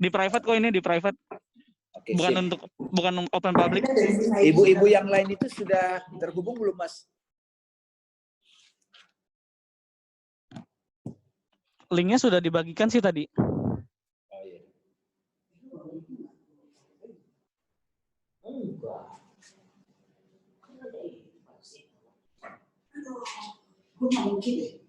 Di private kok ini, di private. Oke, bukan open public. Ibu-ibu yang lain itu sudah terhubung belum, Mas? Linknya sudah dibagikan sih tadi. Oh iya. Mungkin deh.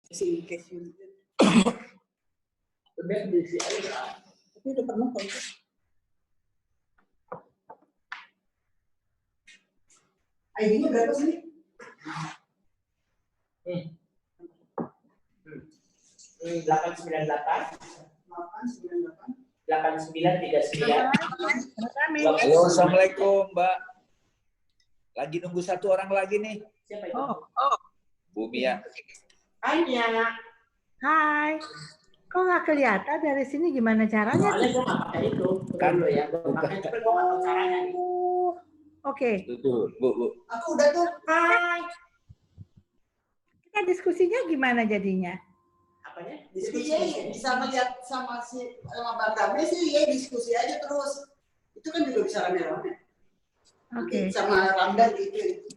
Si Casey. Tapi udah pernah kok. ID-nya berapa sih? 898 8939. Halo, assalamualaikum, Mbak. Lagi nunggu satu orang lagi nih. Siapa itu? Bu Mia. Hai Mia. Hai. Kok nggak kelihatan dari sini gimana caranya? Soalnya gue nggak pakai itu. Kan dulu ya. Gue pakai tapi gue nggak tahu caranya nih. Oke. Tuh, Bu. Aku udah tuh. Hai. Kita diskusinya gimana jadinya? Apanya? Diskusi sama lihat sama Bang Ramli sih, ya diskusi aja terus. Itu kan juga bisa rame-rame. Oke. Sama Ramdan gitu.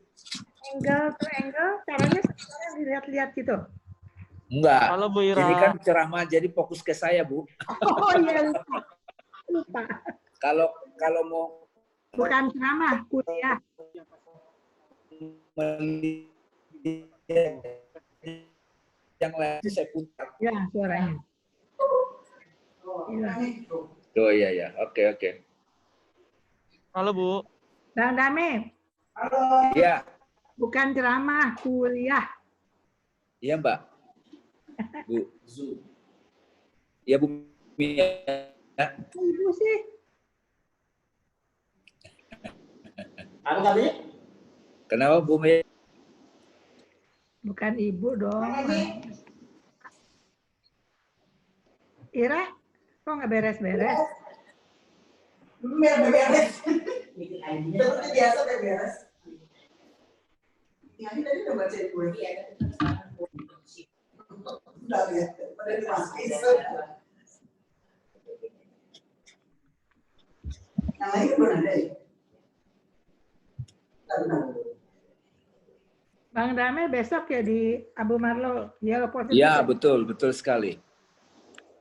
Angle to angle, caranya sekarang dilihat-lihat gitu. Enggak. Halo Bu Ira. Ini kan ceramah, jadi fokus ke saya, Bu. Oh iya, lupa. Kalau mau Bukan ceramah, kuliah. yang lain saya putar. Ya, suaranya. Iya. Oh iya. Oke. Halo Bu. Bang Dame, Halo. Iya. bukan ceramah, kuliah. Iya, Mbak. Bu. Iya, Bu Mia. Ibu sih. Apa tadi? Kenapa Bu Mia? Bukan ibu dong. Ira, kok nggak beres-beres? Beres. Bikin ID-nya. Seperti biasa beres. Ini tadi udah bacain gue. Udah ya. Pada dimasukin. Yang lain belum ada ya? Bang Dame besok ya di Abu Marlo. Ya, Iya, betul sekali.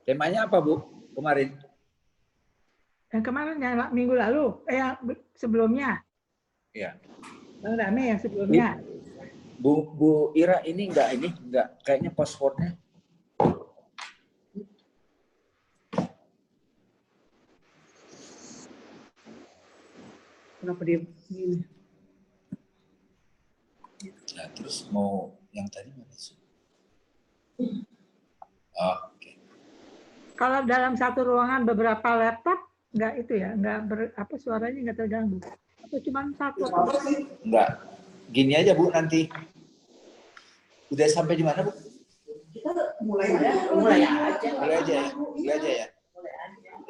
Temanya apa, Bu? Kemarin? Yang kemarin yang minggu lalu, yang sebelumnya. Iya. Bang Dame yang sebelumnya. Bu Ira ini enggak kayaknya passwordnya. Kenapa dia begini? Nah, terus mau yang tadi mana sih? Oh, oke. Kalau dalam satu ruangan beberapa laptop, nggak itu ya, suaranya nggak terganggu. Atau cuma satu? Enggak. Gini aja, Bu, nanti. Udah sampai di mana, Bu? Kita mulai aja. Mulai aja ya.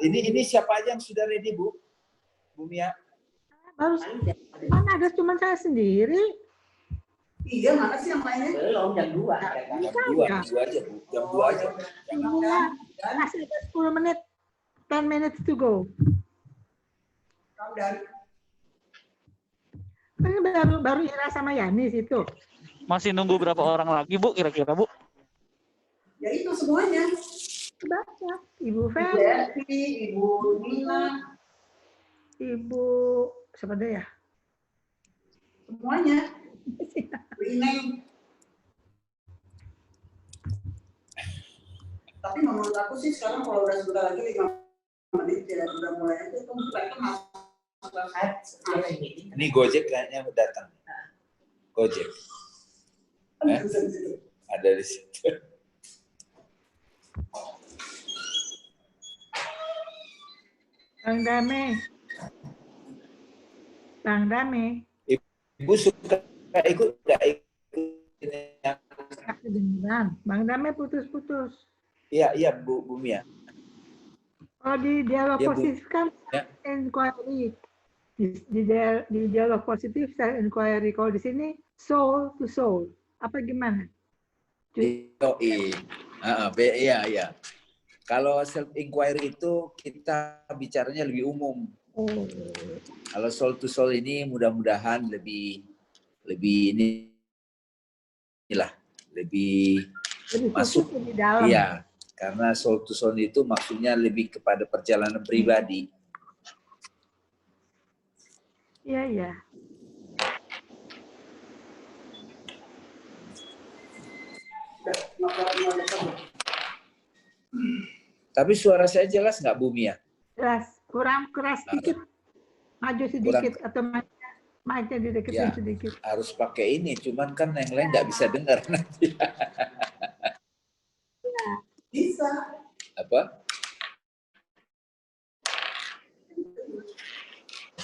Ini siapa aja yang sudah ready, Bu? Bu Mia? Baru mana ada cuma saya sendiri. Iya, mana sih yang lainnya? Belum, jam 2. Jam 2 aja, Bu. Jam 2 aja. Masih ada 10 menit. 10 minutes to go. Dan Ini baru Ira sama Yani situ. Masih nunggu berapa orang lagi Bu kira-kira Bu? ya itu semuanya. Banyak. Ibu Ibu Feli, Eti, Ibu Nina, Ibu siapa deh ya? semuanya. Bu Ineng. Tapi menurut aku sih sekarang kalau udah sebentar lagi 5 menit ya udah mulai aja itu mereka masuk Ini Gojek kayaknya datang. Gojek. Ada di situ. Bang Dame. Bang Dame. Ibu suka ikut kehujanan. Bang Dame putus-putus. Iya, iya Bu Mia. Oh, di dialog Iya, Bu. positif kan Ya. inquiry. Di dialog positif saya inquiry. Kalau di sini soul to soul. Apa gimana? Iya, iya. Kalau self inquiry itu kita bicaranya lebih umum. Oh. Kalau soul to soul ini mudah-mudahan lebih inilah lebih masuk. Di dalam. Iya, karena soul to soul itu maksudnya lebih kepada perjalanan pribadi. Iya, iya. Tapi suara saya jelas nggak Bu Mia? Jelas. Kurang keras sedikit. Maju sedikit atau mic-nya dideketin Ya, sedikit. harus pakai ini, cuman kan yang lain nggak bisa dengar nanti. Bisa. Apa?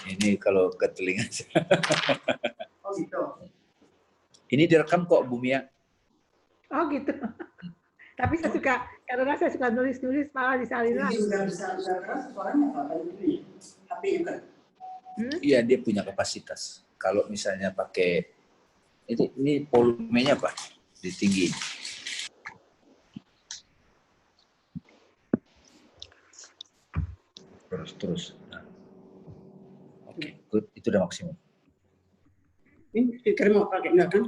Ini kalau ke telinga. Oh gitu. Ini direkam kok Bu Mia. Oh gitu. Tapi saya suka, karena saya suka nulis-nulis malah disalin Ini lagi. udah bisa keras suaranya apa ini? HP juga. Iya, dia punya kapasitas. Kalau misalnya pakai ini volumenya apa? Ditinggiin. Terus. Nah. Oke, good. Itu udah maksimum. Ini speaker mau pakai enggak kan?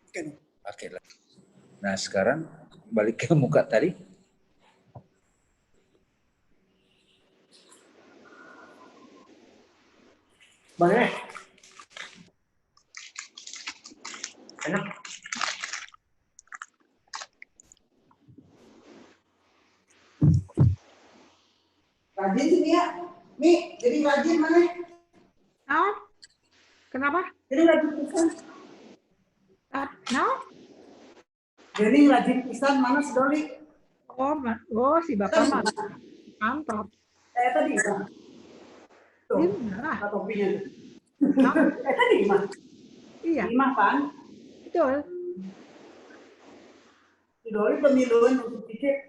Oke. Pakai lah. Nah, sekarang balik ke muka tadi. Boleh. Enak. Rajin sih ya. Mi, jadi rajin mana? Oh, kenapa? Jadi rajin pisan. No? Jadi rajin pisan mana si Doli? Oh, si bapak mah mantap. Tadi mah. Tuh, Iya. topinya. No? Tadi mah. Iya, Lima kan? betul. Si Doli pemiluan untuk tiket.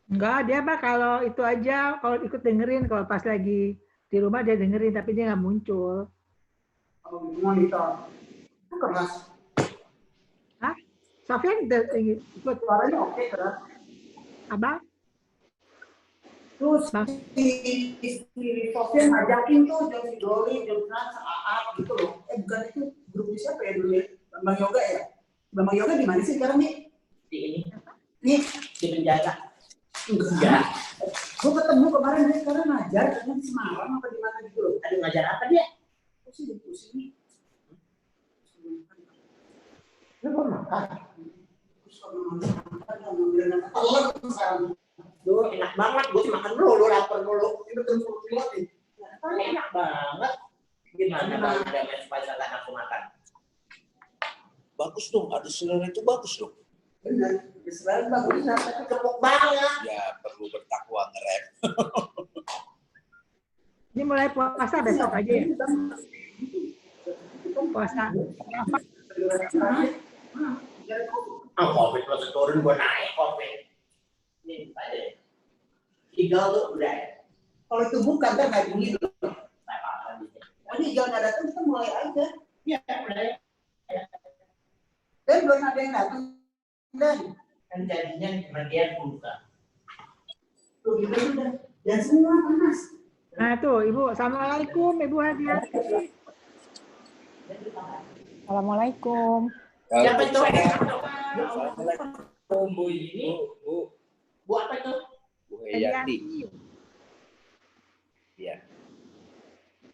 Enggak, dia mah kalau itu aja, kalau ikut dengerin, kalau pas lagi di rumah dia dengerin, tapi dia nggak muncul. Oh, monitor. Itu keras. Hah? Sofian ikut Suaranya oke keras. abang? Terus Bang? si Sofian ngajakin tuh jam si Doli, jam Trans, Aap gitu loh. Bukan itu grupnya siapa ya dulu ya? Bambang Yoga ya? Bambang Yoga di mana sih sekarang nih? Di ini, Nih, di penjara. enggak. Gue ketemu kemarin dia sekarang ngajar, katanya di Semarang apa di mana gitu loh. Ada ngajar apa dia? Pusing, pusing nih. Lu mau makan? Terus kalau makan, ngambil anak keluar sekarang. Lu enak banget, gue makan dulu, lapar dulu. Ini betul keluar nih. Enak banget. Gimana bang, ada supaya nggak nafsu makan? Bagus dong, ada selera itu bagus dong. Benar, selain bagus. Tapi gemuk banget. Ya perlu bertakwa ngerem. Ini mulai puasa besok aja ya? Puasa. Ah, COVID lo turun, gue naik COVID. Ini aja. Tinggal tuh udah. Kalau itu bukan kan kayak gini loh. Nggak apa-apa gitu. Oh, ini jangan ada datang, kita mulai aja. Ya, udah. Dan belum ada yang datang. Dan Kan jadinya cuma dia buka. tuh kita udah. Dan semua panas. Nah tuh, Ibu. Assalamualaikum, Ibu Hadiah. Assalamualaikum. Siapa itu? Assalamualaikum Bu ini. Bu apa itu? Bu Heyati. Ya.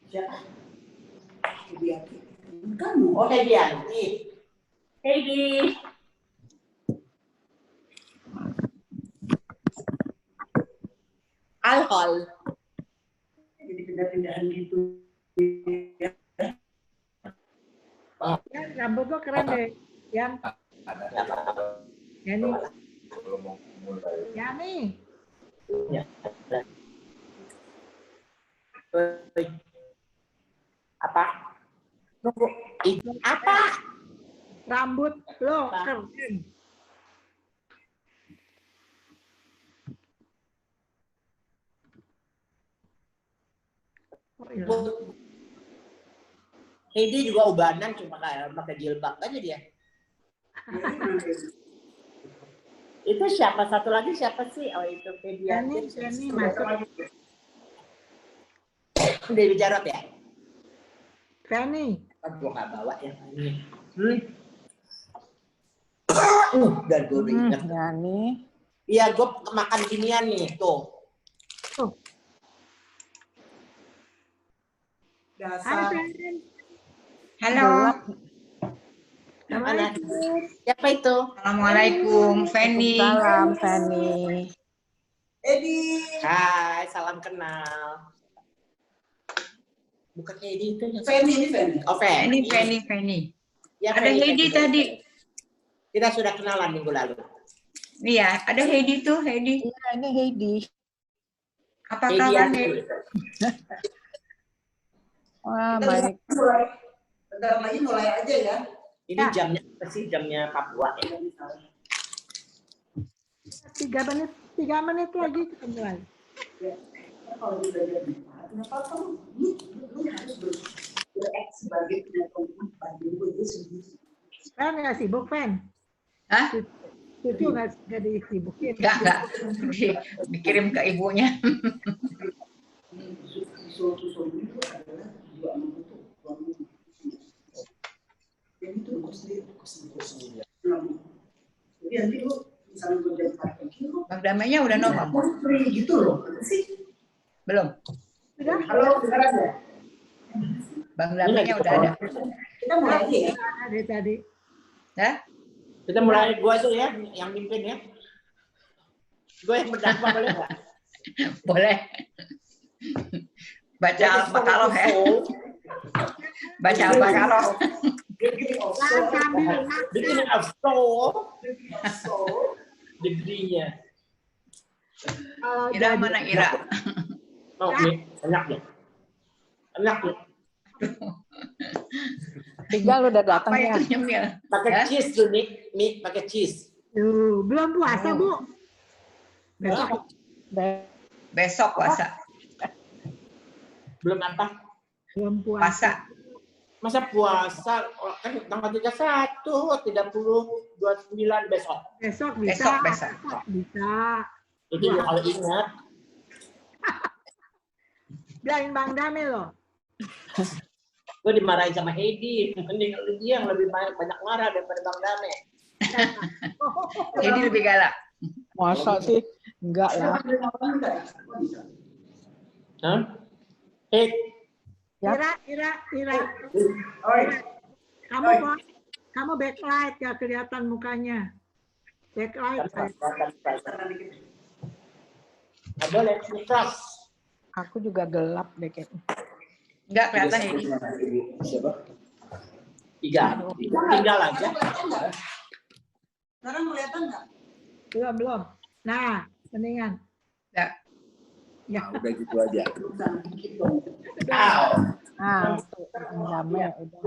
Siapa? Dia. Kamu. Oh, Hedianti. Hedi. Alkohol. Jadi pindah-pindahan gitu. Ya, rambut lo keren deh. Yang, ya nih. Belum mau mulai. Ya nih. Apa? Nunggu. Apa? Rambut lo keren. Oh, iya. Heidi juga ubanan cuma kayak pakai jilbab aja dia. Itu siapa satu lagi siapa sih? Oh itu Penny masuk. Dewi Jarot ya? Penny. Gua nggak bawa yang ini. Dan gue ingat. Yani. Iya, gue makan ginian nih, tuh. Hai Dasar. Penny. Halo, Mana? Siapa itu? Assalamualaikum, Feni. Salam, Fanny. Edi. Hai, salam kenal. Bukan Heidi itu yang Feni ini Feni. Oh, Feni. Feni. Ya, Ada Feni, Heidi Feni. tadi. Kita sudah kenalan minggu lalu. Iya, ada Heidi tuh, Heidi. Iya, ini Heidi. Apa Heidi kabar, yang Heidi? Wah, Kita baik. mulai. Bentar lagi mulai aja ya. Ini jamnya apa sih? Jamnya Papua ya? 3 menit lagi kita mulai. Kalau udah jadi, kenapa kamu lu harus bereaksi sebagai penonton bagi gue itu sendiri. Fen nggak sibuk, Fen? Hah? Cucu nggak disibukin. Enggak. Dikirim ke ibunya. Suatu itu adalah dua anak itu. Jadi itu sendiri. Jadi nanti lu misalnya gue jadi parkir, lu Bang Damainya udah nongol? free gitu loh. Sih. Belum. Sudah? Halo, dengar aja. Bang Damainya udah ada. Kita mulai aja ya. Ada tadi. Hah? Kita mulai gue tuh ya, yang mimpin ya. Gue yang berdakwah boleh nggak? Boleh. Baca Al-Baqarah ya. Baca Al-Baqarah. Sambil Bikin degrinya. kalau Ira jadi- mana Ira? Oh, nih, enak nih. Enak nih. Tinggal udah datang Apa ya. itu nyemil? Pakai Hah? cheese tuh nih, pakai cheese. Tuh, belum puasa, Bu. Besok. Besok puasa. Belum apa? Belum puasa. Puasa. Masa puasa kan tanggal 31, 30, 29 besok. Besok bisa. Besok. Bisa. Jadi kalau ingat, Bilangin Bang Dame loh. gue dimarahin sama Heidi. Mending dia yang lebih banyak marah daripada Bang Dame. Jadi lebih galak. Masa sih? Enggak lah. Hah? Eh, Ira. Oi. Kamu backlight ya kelihatan mukanya. Backlight. nggak boleh cross. Aku juga gelap deh kayaknya. Enggak kelihatan ini. Siapa? Tiga. Tinggal aja. Sekarang kelihatan nggak? Belum. Nah, mendingan. Enggak. Ya. Nah, udah gitu aja. Ah, damai udah.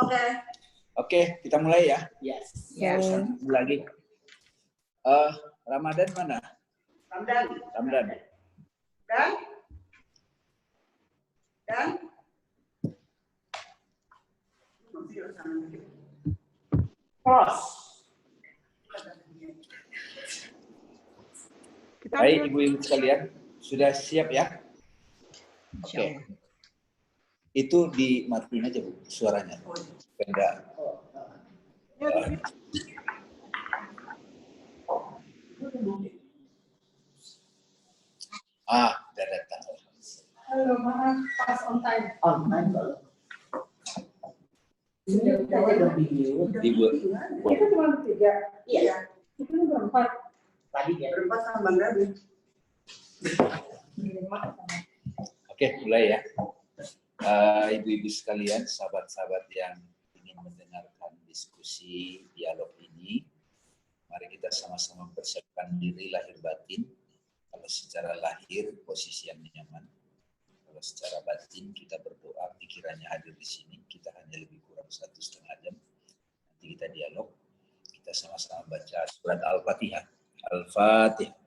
Oke. Oke, kita mulai ya. Yes. Ya. Satu lagi. Ramadan mana? Ramdan. Ramadan. Dan Cross. Kita Baik, ibu-ibu sekalian, sudah siap ya? Insya Allah. Itu dimatiin aja, Bu, suaranya. Enggak. Udah datang. halo, maaf pas on time. Online baru. Ini kita ada video. Dibuat. Itu cuma 3. Iya. Itu berempat. Tadi ya. Berempat sama Bang Gabi. Oke, mulai ya. Ibu-ibu sekalian, sahabat-sahabat yang ingin mendengarkan diskusi dialog ini, mari kita sama-sama persiapkan diri lahir batin. Kalau secara lahir posisi yang nyaman, kalau secara batin kita berdoa pikirannya hadir di sini, kita hanya lebih kurang 1,5 jam. Nanti kita dialog. Kita sama-sama baca surat Al-Fatihah. Al-Fatihah.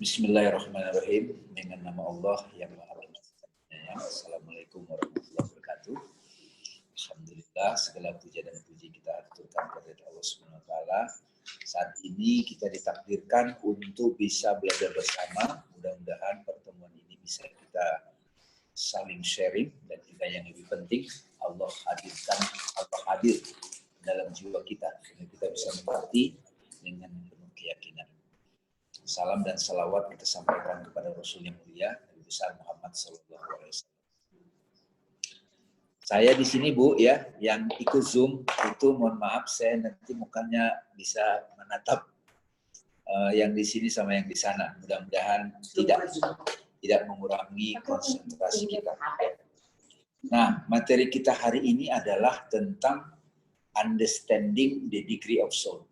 Bismillahirrahmanirrahim. Dengan nama Allah yang Maha Penyayang. Assalamualaikum warahmatullahi wabarakatuh. Alhamdulillah, segala puja dan puji kita aturkan kepada Allah Subhanahu wa taala. Saat ini kita ditakdirkan untuk bisa belajar bersama. Mudah-mudahan pertemuan ini bisa kita saling sharing, dan kita yang lebih penting Allah hadir dalam jiwa kita sehingga kita bisa mengerti dengan penuh keyakinan. Salam dan salawat kita sampaikan kepada Rasul yang mulia, Nabi besar Muhammad SAW. Saya di sini Bu ya, yang ikut Zoom itu mohon maaf saya nanti mukanya bisa menatap yang di sini sama yang di sana. Mudah-mudahan tidak mengurangi konsentrasi kita. Nah, materi kita hari ini adalah tentang understanding the degree of soul.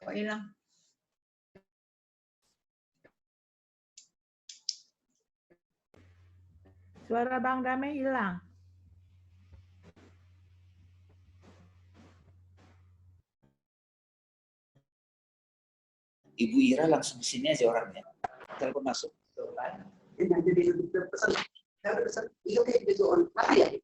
Kok hilang? Suara Bang Damai hilang. Ibu Ira langsung sini aja orangnya. Telepon masuk. Jadi pesan, saya pesan, itu kayak gitu on mati ya.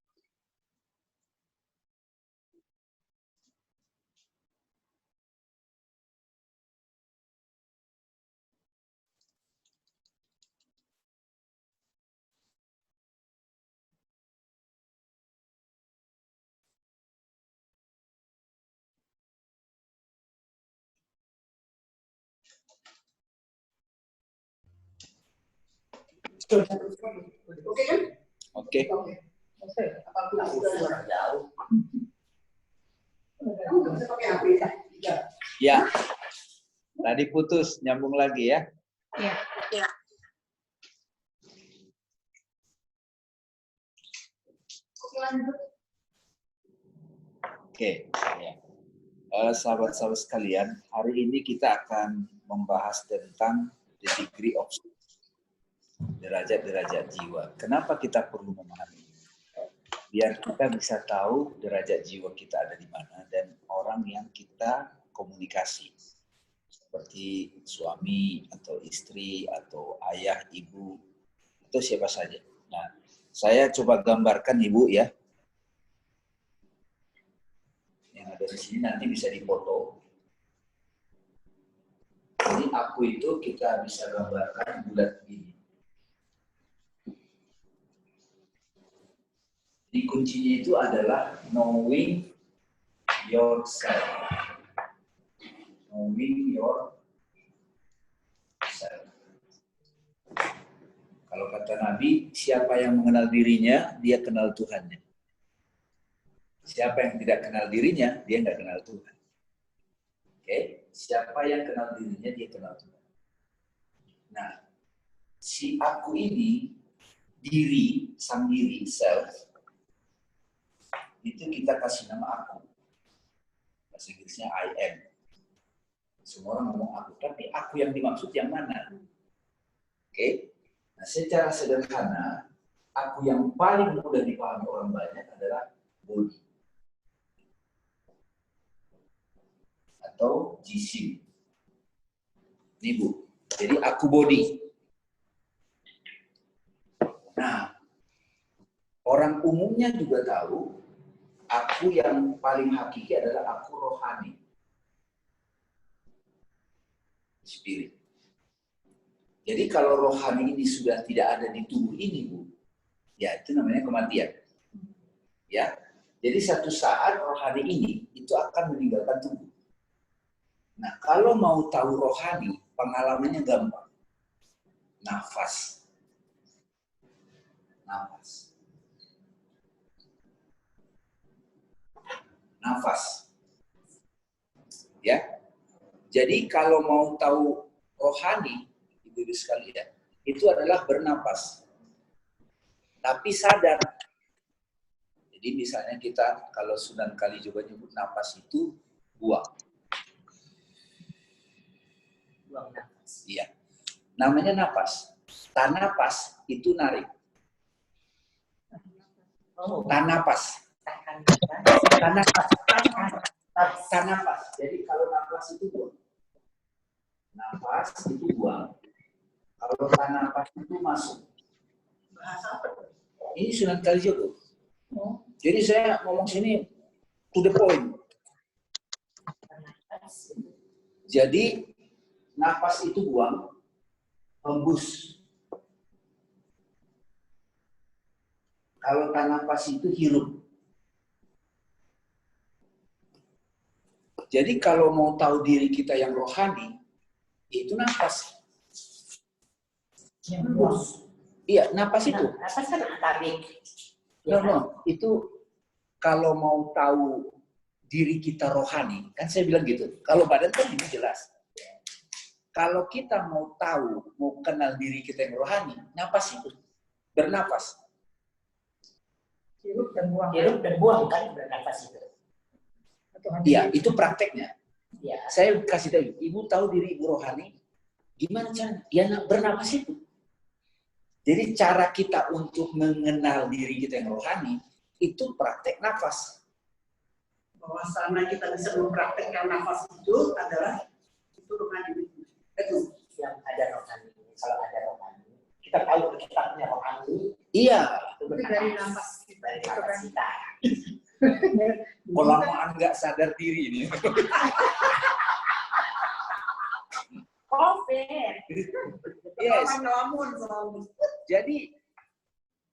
Oke kan? Oke. Ya. Tadi putus, nyambung lagi ya. Iya. Oke. Ya. Sahabat-sahabat sekalian, hari ini kita akan membahas tentang the degree of soul. Derajat-derajat jiwa. Kenapa kita perlu memahami ini? Biar kita bisa tahu derajat jiwa kita ada di mana dan orang yang kita komunikasi. Seperti suami atau istri atau ayah, ibu, atau siapa saja. Nah, saya coba gambarkan Ibu ya. Yang ada di sini nanti bisa difoto. Jadi aku itu kita bisa gambarkan bulat begini. Jadi kuncinya itu adalah knowing yourself. Knowing yourself. Kalau kata Nabi, siapa yang mengenal dirinya, dia kenal Tuhannya. Siapa yang tidak kenal dirinya, dia nggak kenal Tuhan. Oke? Siapa yang kenal dirinya, dia kenal Tuhan. Nah, si aku ini, diri, sang diri, self, itu kita kasih nama aku. Bahasa Inggrisnya I am. Semua orang ngomong aku, tapi aku yang dimaksud yang mana? Oke? Nah, secara sederhana, aku yang paling mudah dipahami orang banyak adalah body. Atau jisim. Ini Bu. Jadi aku body. Nah, orang umumnya juga tahu aku yang paling hakiki adalah aku rohani. Spirit. Jadi kalau rohani ini sudah tidak ada di tubuh ini, Bu, ya itu namanya kematian. Ya. Jadi satu saat rohani ini itu akan meninggalkan tubuh. Nah, kalau mau tahu rohani, pengalamannya gampang. Nafas. Nafas. Nafas. Ya. Jadi kalau mau tahu rohani, ibu-ibu sekalian, itu adalah bernapas. Tapi sadar. Jadi misalnya kita kalau Sunan Kalijogo nyebut napas itu buang. Buang nafas. Iya. Namanya napas. Tanapas itu narik. Oh, Tanapas. tahan. Tanapas. Tanapas. Jadi kalau napas itu buang. Napas itu buang. Kalau tanapas itu masuk. Bahasa apa? Ini Sunan Kalijogo. Jadi saya ngomong sini to the point. Jadi napas itu buang, hembus. Kalau napas itu hirup. Jadi kalau mau tahu diri kita yang rohani, itu napas. Hembus. Iya, napas itu. Nafas kan akabik. No, itu kalau mau tahu diri kita rohani, kan saya bilang gitu. Kalau badan kan ini jelas. Kalau kita mau tahu, mau kenal diri kita yang rohani, napas itu. Bernapas. Hirup dan buang. Hirup dan buang kan bernafas itu. Iya, itu prakteknya. Ya. Saya kasih tahu, ibu tahu diri ibu rohani, gimana caranya? Ya bernapas itu. Jadi cara kita untuk mengenal diri kita yang rohani, itu praktek nafas. Bahwasanya kita bisa mempraktekkan nafas itu adalah itu rohani. Itu Yang ada rohani. Kalau ada rohani, kita tahu kita punya rohani. Iya. Itu dari nafas dari nafas kita. Kelamaan nggak sadar diri ini. COVID. Yes. Ngelamun selalu. Jadi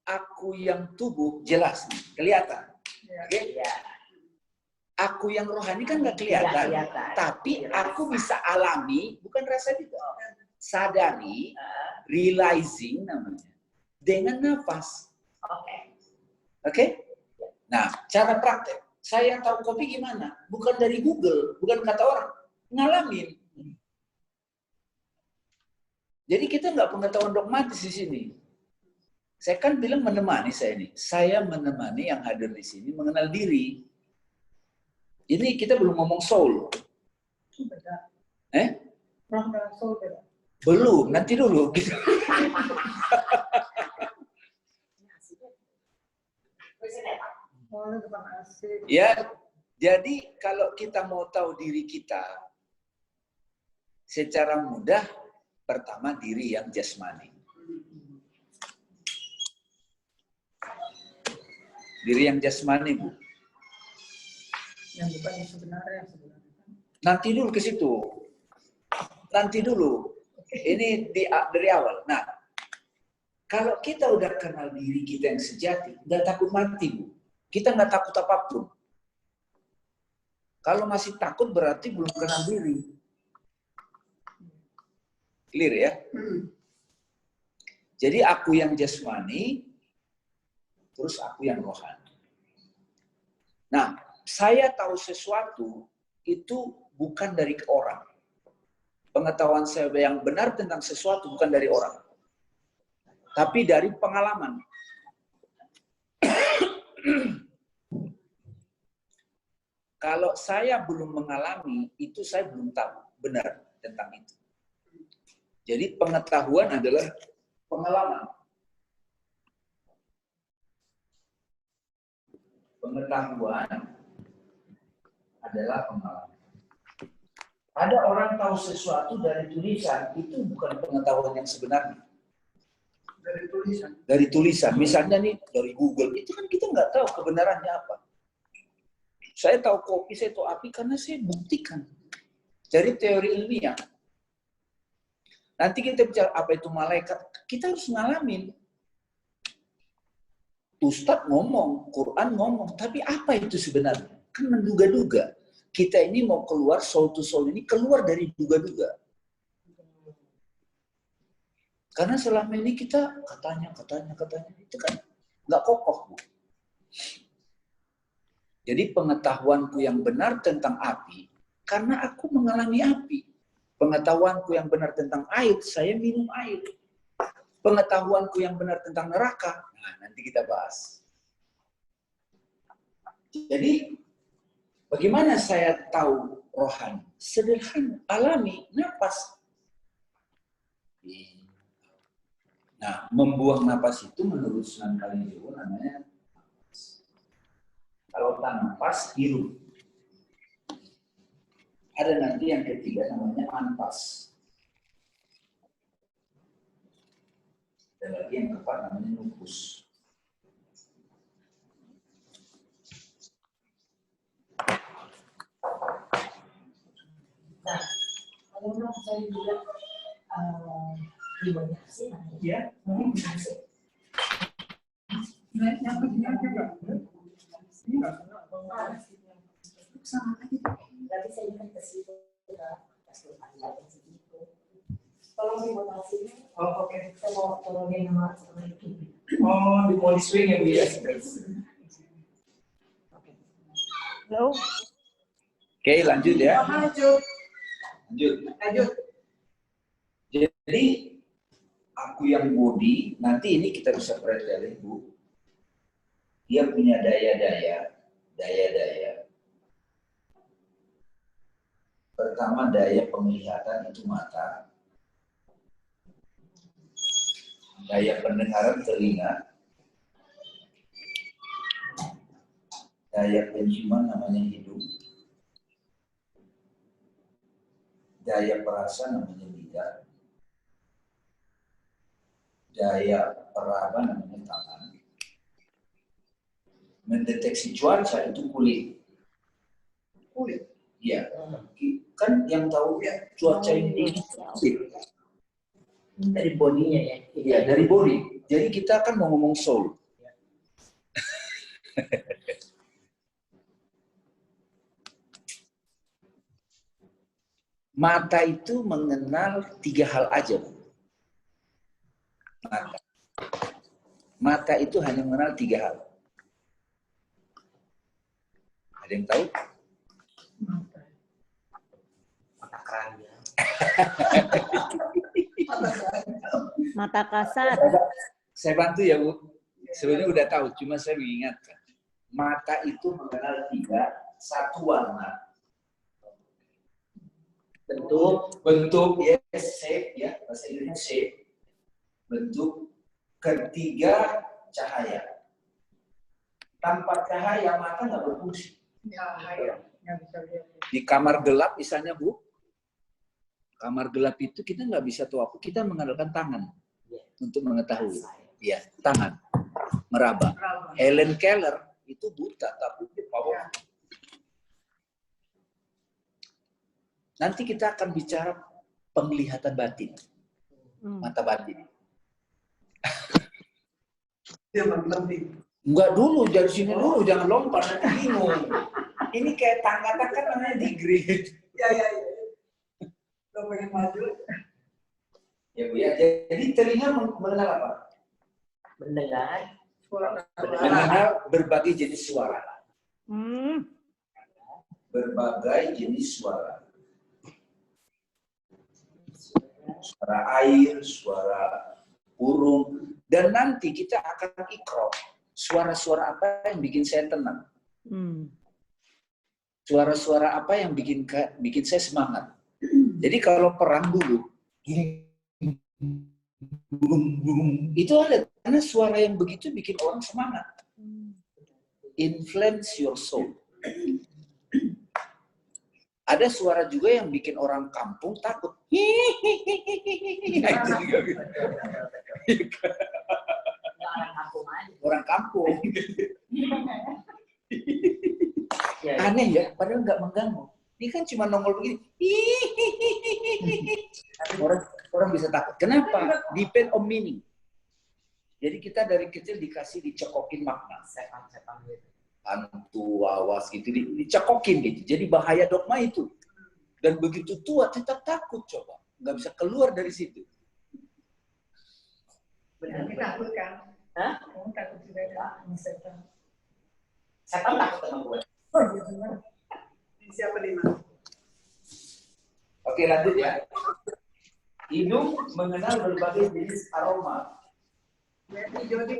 aku yang tubuh jelas nih, kelihatan. Oke? Iya. Aku yang rohani kan nggak kelihatan, Iya, kelihatan. tapi aku bisa alami, bukan rasa juga, sadari, realizing namanya, dengan nafas. Oke. Oke? Nah, cara praktek. Saya tahu kopi gimana? Bukan dari Google, bukan kata orang, ngalamin. Jadi kita nggak pengetahuan dogmatis di sini. Saya kan bilang menemani saya ini. Saya menemani yang hadir di sini mengenal diri. Ini kita belum ngomong soul. Roh dan soul beda. Belum, nanti dulu. Boleh depan asik. Ya, jadi kalau kita mau tahu diri kita secara mudah, pertama diri yang jasmani. Diri yang jasmani, Bu. Yang bukan yang sebenarnya. Nanti dulu ke situ. Nanti dulu. Ini dari awal. Nah, kalau kita udah kenal diri kita yang sejati, nggak takut mati, Bu. Kita nggak takut apapun. Kalau masih takut berarti belum kenal diri. Clear ya? Jadi aku yang jasmani, terus aku yang rohani. Nah, saya tahu sesuatu itu bukan dari orang. Pengetahuan saya yang benar tentang sesuatu bukan dari orang. Tapi dari pengalaman. Kalau saya belum mengalami, itu saya belum tahu benar tentang itu. Jadi pengetahuan adalah pengalaman. Pengetahuan adalah pengalaman. Ada orang tahu sesuatu dari tulisan, itu bukan pengetahuan yang sebenarnya. Dari tulisan. Dari tulisan, misalnya nih dari Google, itu kan kita nggak tahu kebenarannya apa. Saya tahu kopi, saya tahu api karena saya buktikan dari teori ilmiah. Nanti kita bicara apa itu malaikat, kita harus ngalamin. Ustadz ngomong, Quran ngomong, tapi apa itu sebenarnya? Kan menduga-duga. kita ini mau keluar, soul to soul ini keluar dari duga-duga. Karena selama ini kita katanya, itu kan nggak kokoh, Bu. Jadi pengetahuanku yang benar tentang api, karena aku mengalami api. Pengetahuanku yang benar tentang air, saya minum air. Pengetahuanku yang benar tentang neraka, nah nanti kita bahas. Jadi, bagaimana saya tahu rohani? Sederhana, alami, napas. Nah, membuang napas itu menurut Sunan Kalijogo namanya napas. Kalau tanpas, hirup. Ada nanti yang ketiga namanya anpas. Dan lagi yang keempat namanya nufus. Nah, kalau saya juga dimonasi, Ya. berarti saya ingin ke situ, tolong dimonasinya. Oh, oke. Saya mau turunin nama itu. Oh, mau di swing ya, Bu ya? Halo. Oke, lanjut ya. Lanjut. Lanjut. Jadi, aku yang body, nanti ini kita bisa pretelin, Bu. Dia punya daya-daya. Pertama, daya penglihatan itu mata. Daya pendengaran telinga. Daya penciuman namanya hidung. Daya perasa namanya lidah. Daya peraba namanya tangan. Mendeteksi cuaca itu kulit. Kulit. Iya. Kan yang tahu ya cuaca ini kulit. Dari bodinya ya. Iya, dari body. Jadi kita kan mau ngomong soul. Mata itu mengenal 3 hal aja, Bu. Mata itu hanya mengenal 3 hal. Ada yang tahu? Mata keranjang. Mata kasar. Saya bantu ya, Bu. Sebenarnya udah tahu, cuma saya mengingatkan. Mata itu mengenal 3, 1 warna. Bentuk, yes, shape, ya, bahasa Inggris shape. Bentuk. Ketiga, cahaya. Tanpa cahaya, mata nggak berfungsi. Di kamar gelap misalnya, Bu, kamar gelap itu kita nggak bisa tahu apa, kita mengandalkan tangan untuk mengetahui. Ya, tangan meraba. Helen Keller itu buta tapi dia power. Nanti kita akan bicara penglihatan batin, mata batin. Dia penting. Enggak dulu, dari sini dulu, jangan lompat nanti bingung. Ini kayak tangga-tangga kan namanya degree. Ya. Lo pengen maju. Ya, Bu, ya. Jadi telinga mengenal apa? Mendengar. Mengenal berbagai jenis suara. Hmm. Berbagai jenis suara. Suara air, suara burung. Dan nanti kita akan ikro. Suara-suara apa yang bikin saya tenang? Suara-suara apa yang bikin saya semangat? Jadi kalau perang dulu, itu ada. Karena suara yang begitu bikin orang semangat. Influence your soul. Ada suara juga yang bikin orang kampung takut. Orang kampung. Aneh ya, padahal nggak mengganggu. Ini kan cuma nongol begini. Orang bisa takut. Kenapa? Depend on meaning. Jadi kita dari kecil dikasih dicekokin makna. antu, awas gitu, dicekokin gitu. Jadi bahaya dogma itu. Dan begitu tua tetap takut coba. Nggak bisa keluar dari situ. Kami takut kan? Hah? Kamu takut juga kan? Setan. Setan takut sama gue. Oh iya benar. Siapa di mana? Oke, lanjut ya. Hidung mengenal berbagai jenis aroma. Jadi Jody.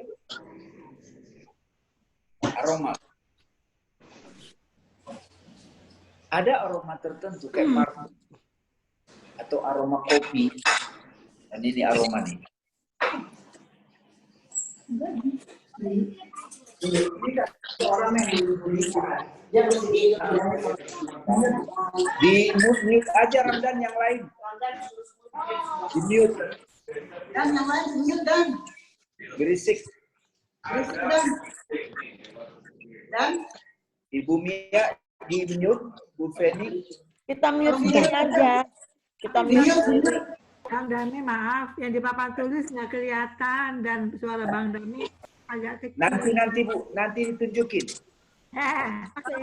Aroma. Ada aroma tertentu kayak parfum atau aroma kopi. Dan ini aroma nih. Ini kan orang yang dibully-bully. Dia mesti Di mute aja Ramdan yang lain. Di mute. Dan yang lain mute dan. Berisik. Dan Ibu Mia di mute. Bu Feni. Kita mute sendiri aja. Kita mute sendiri. Bang Dami maaf, yang di papan tulis nggak kelihatan dan suara Bang Dami agak kecil. Nanti Bu, nanti ditunjukin. Oke.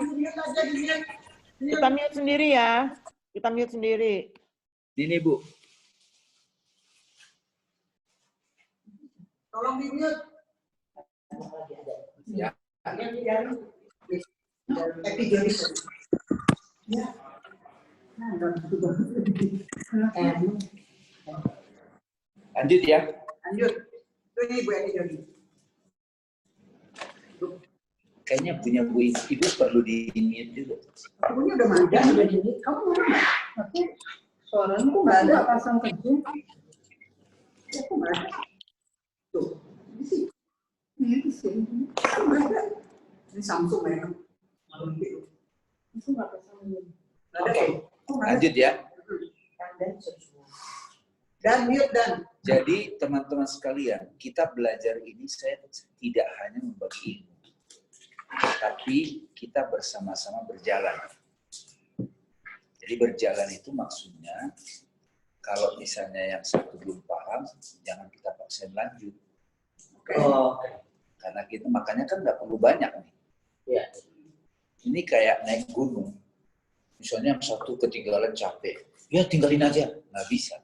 Kita mute sendiri ya. Kita mute sendiri. Ini Bu. tolong di mute. Ya. Epigenis. Ya. Nah, Lanjut ya. lanjut. Itu ini Bu Epigenis. Kayaknya punya Bu Ibu perlu di-mute juga. Kamunya udah ada udah di mute. Kamu mana? Aku suaranya kok nggak ada pasang kerja. Aku nggak ada. Tuh, ini sih. Ini di sini. Aku nggak ada. Ini Samsung ya. Itu nggak pasang ini. Oke. Lanjut ya. Dan mute dan. Jadi teman-teman sekalian, kita belajar ini saya tidak hanya membagi ilmu, tapi kita bersama-sama berjalan. Jadi berjalan itu maksudnya, kalau misalnya yang satu belum paham, jangan kita paksain lanjut. Oh, Karena kita makanya kan nggak perlu banyak nih. iya. Ini kayak naik gunung. Misalnya yang satu ketinggalan capek, ya tinggalin aja, nggak bisa.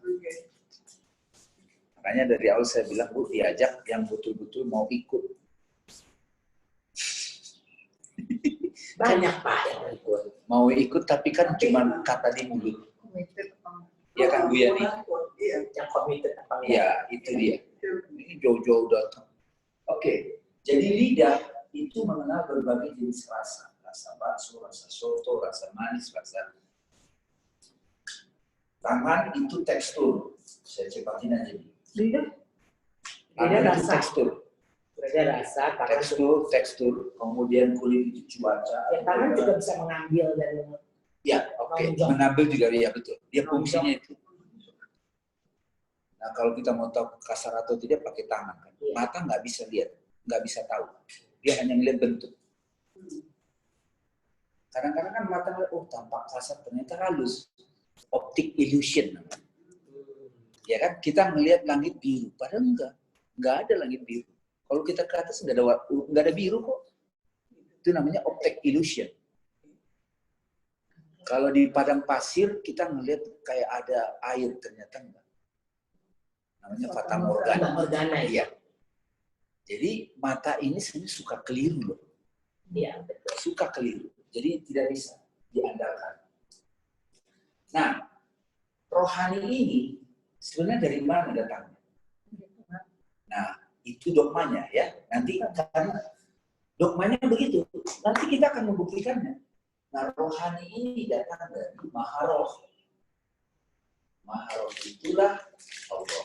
Makanya dari awal saya bilang, Bu, diajak yang betul-betul mau ikut. Banyak Pak yang ikut. Mau ikut tapi kan cuma kata di mulut. Ya kan Bu Yani? Iya. Yang komited apa enggak? Ya, itu dia. Ini jauh-jauh datang. Oke, jadi lidah itu mengenal berbagai jenis rasa. Rasa bakso, rasa soto, rasa manis, rasa... Tangan itu tekstur. Saya cepatin aja. Lidah. Tangan Lidah itu rasa. tekstur. Beda rasa, tangan Tekstur. Kemudian kulit itu cuaca. ya, tangan juga bisa mengambil dan Ya, oke. Menunjuk. Mengambil juga, ya betul. Dia Menunjuk. fungsinya itu. Nah, kalau kita mau tahu kasar atau tidak, pakai tangan. Kan? Iya. Mata nggak bisa lihat, nggak bisa tahu. Dia hanya melihat bentuk. Kadang-kadang kan mata ngeliat, oh tampak kasar, ternyata halus. Optic illusion namanya. Ya kan, kita melihat langit biru, padahal nggak ada langit biru. Kalau kita ke atas nggak ada biru kok. Itu namanya optic illusion. Kalau di padang pasir kita ngelihat kayak ada air, ternyata enggak. Namanya fata morgana. Morgana ya. Iya. Jadi mata ini sebenarnya suka keliru loh. Iya, betul. Suka keliru. Jadi tidak bisa diandalkan. Nah, rohani ini sebenarnya dari mana datangnya? Nah, itu dogmanya ya. Nanti karena dogmanya begitu. Nanti kita akan membuktikannya. Nah, rohani ini datang dari Maharoh. Maharoh itulah Allah.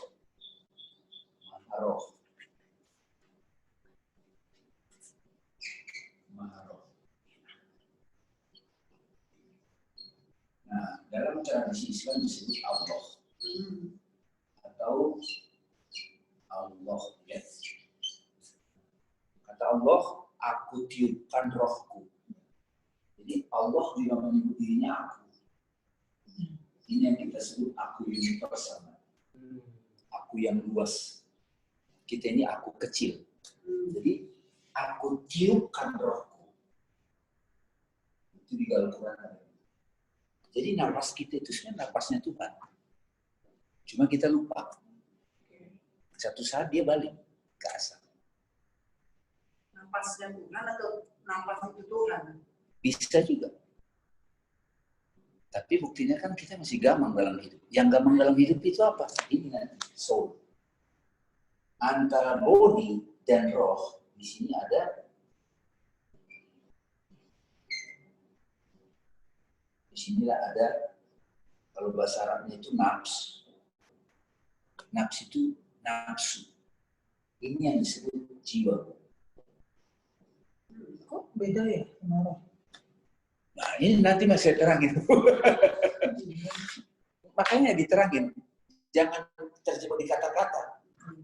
Maharoh. Maharoh. Nah, dalam tradisi Islam disebut Allah. Atau Allah, ya. Kata Allah, aku tiupkan rohku. Jadi Allah juga menyebut dirinya aku. Ini yang kita sebut aku universal. Aku yang luas. Kita ini aku kecil. Jadi aku tiupkan rohku. Itu di Al-Quran. Jadi napas kita itu sebenarnya napasnya Tuhan. Cuma kita lupa. Satu saat dia balik ke asal. Napasnya Tuhan atau napas itu Tuhan? Bisa juga. Tapi buktinya kan kita masih gamang dalam hidup. Yang gamang dalam hidup itu apa? Ini nanti, soul. Antara body dan roh, di sini ada. Di sinilah ada, kalau bahasa Arabnya itu nafs. Nafs itu nafsu. Ini yang disebut jiwa. Kok beda ya sama roh? Nah, ini nanti masih terangin. Makanya diterangin. Jangan terjebak di kata-kata.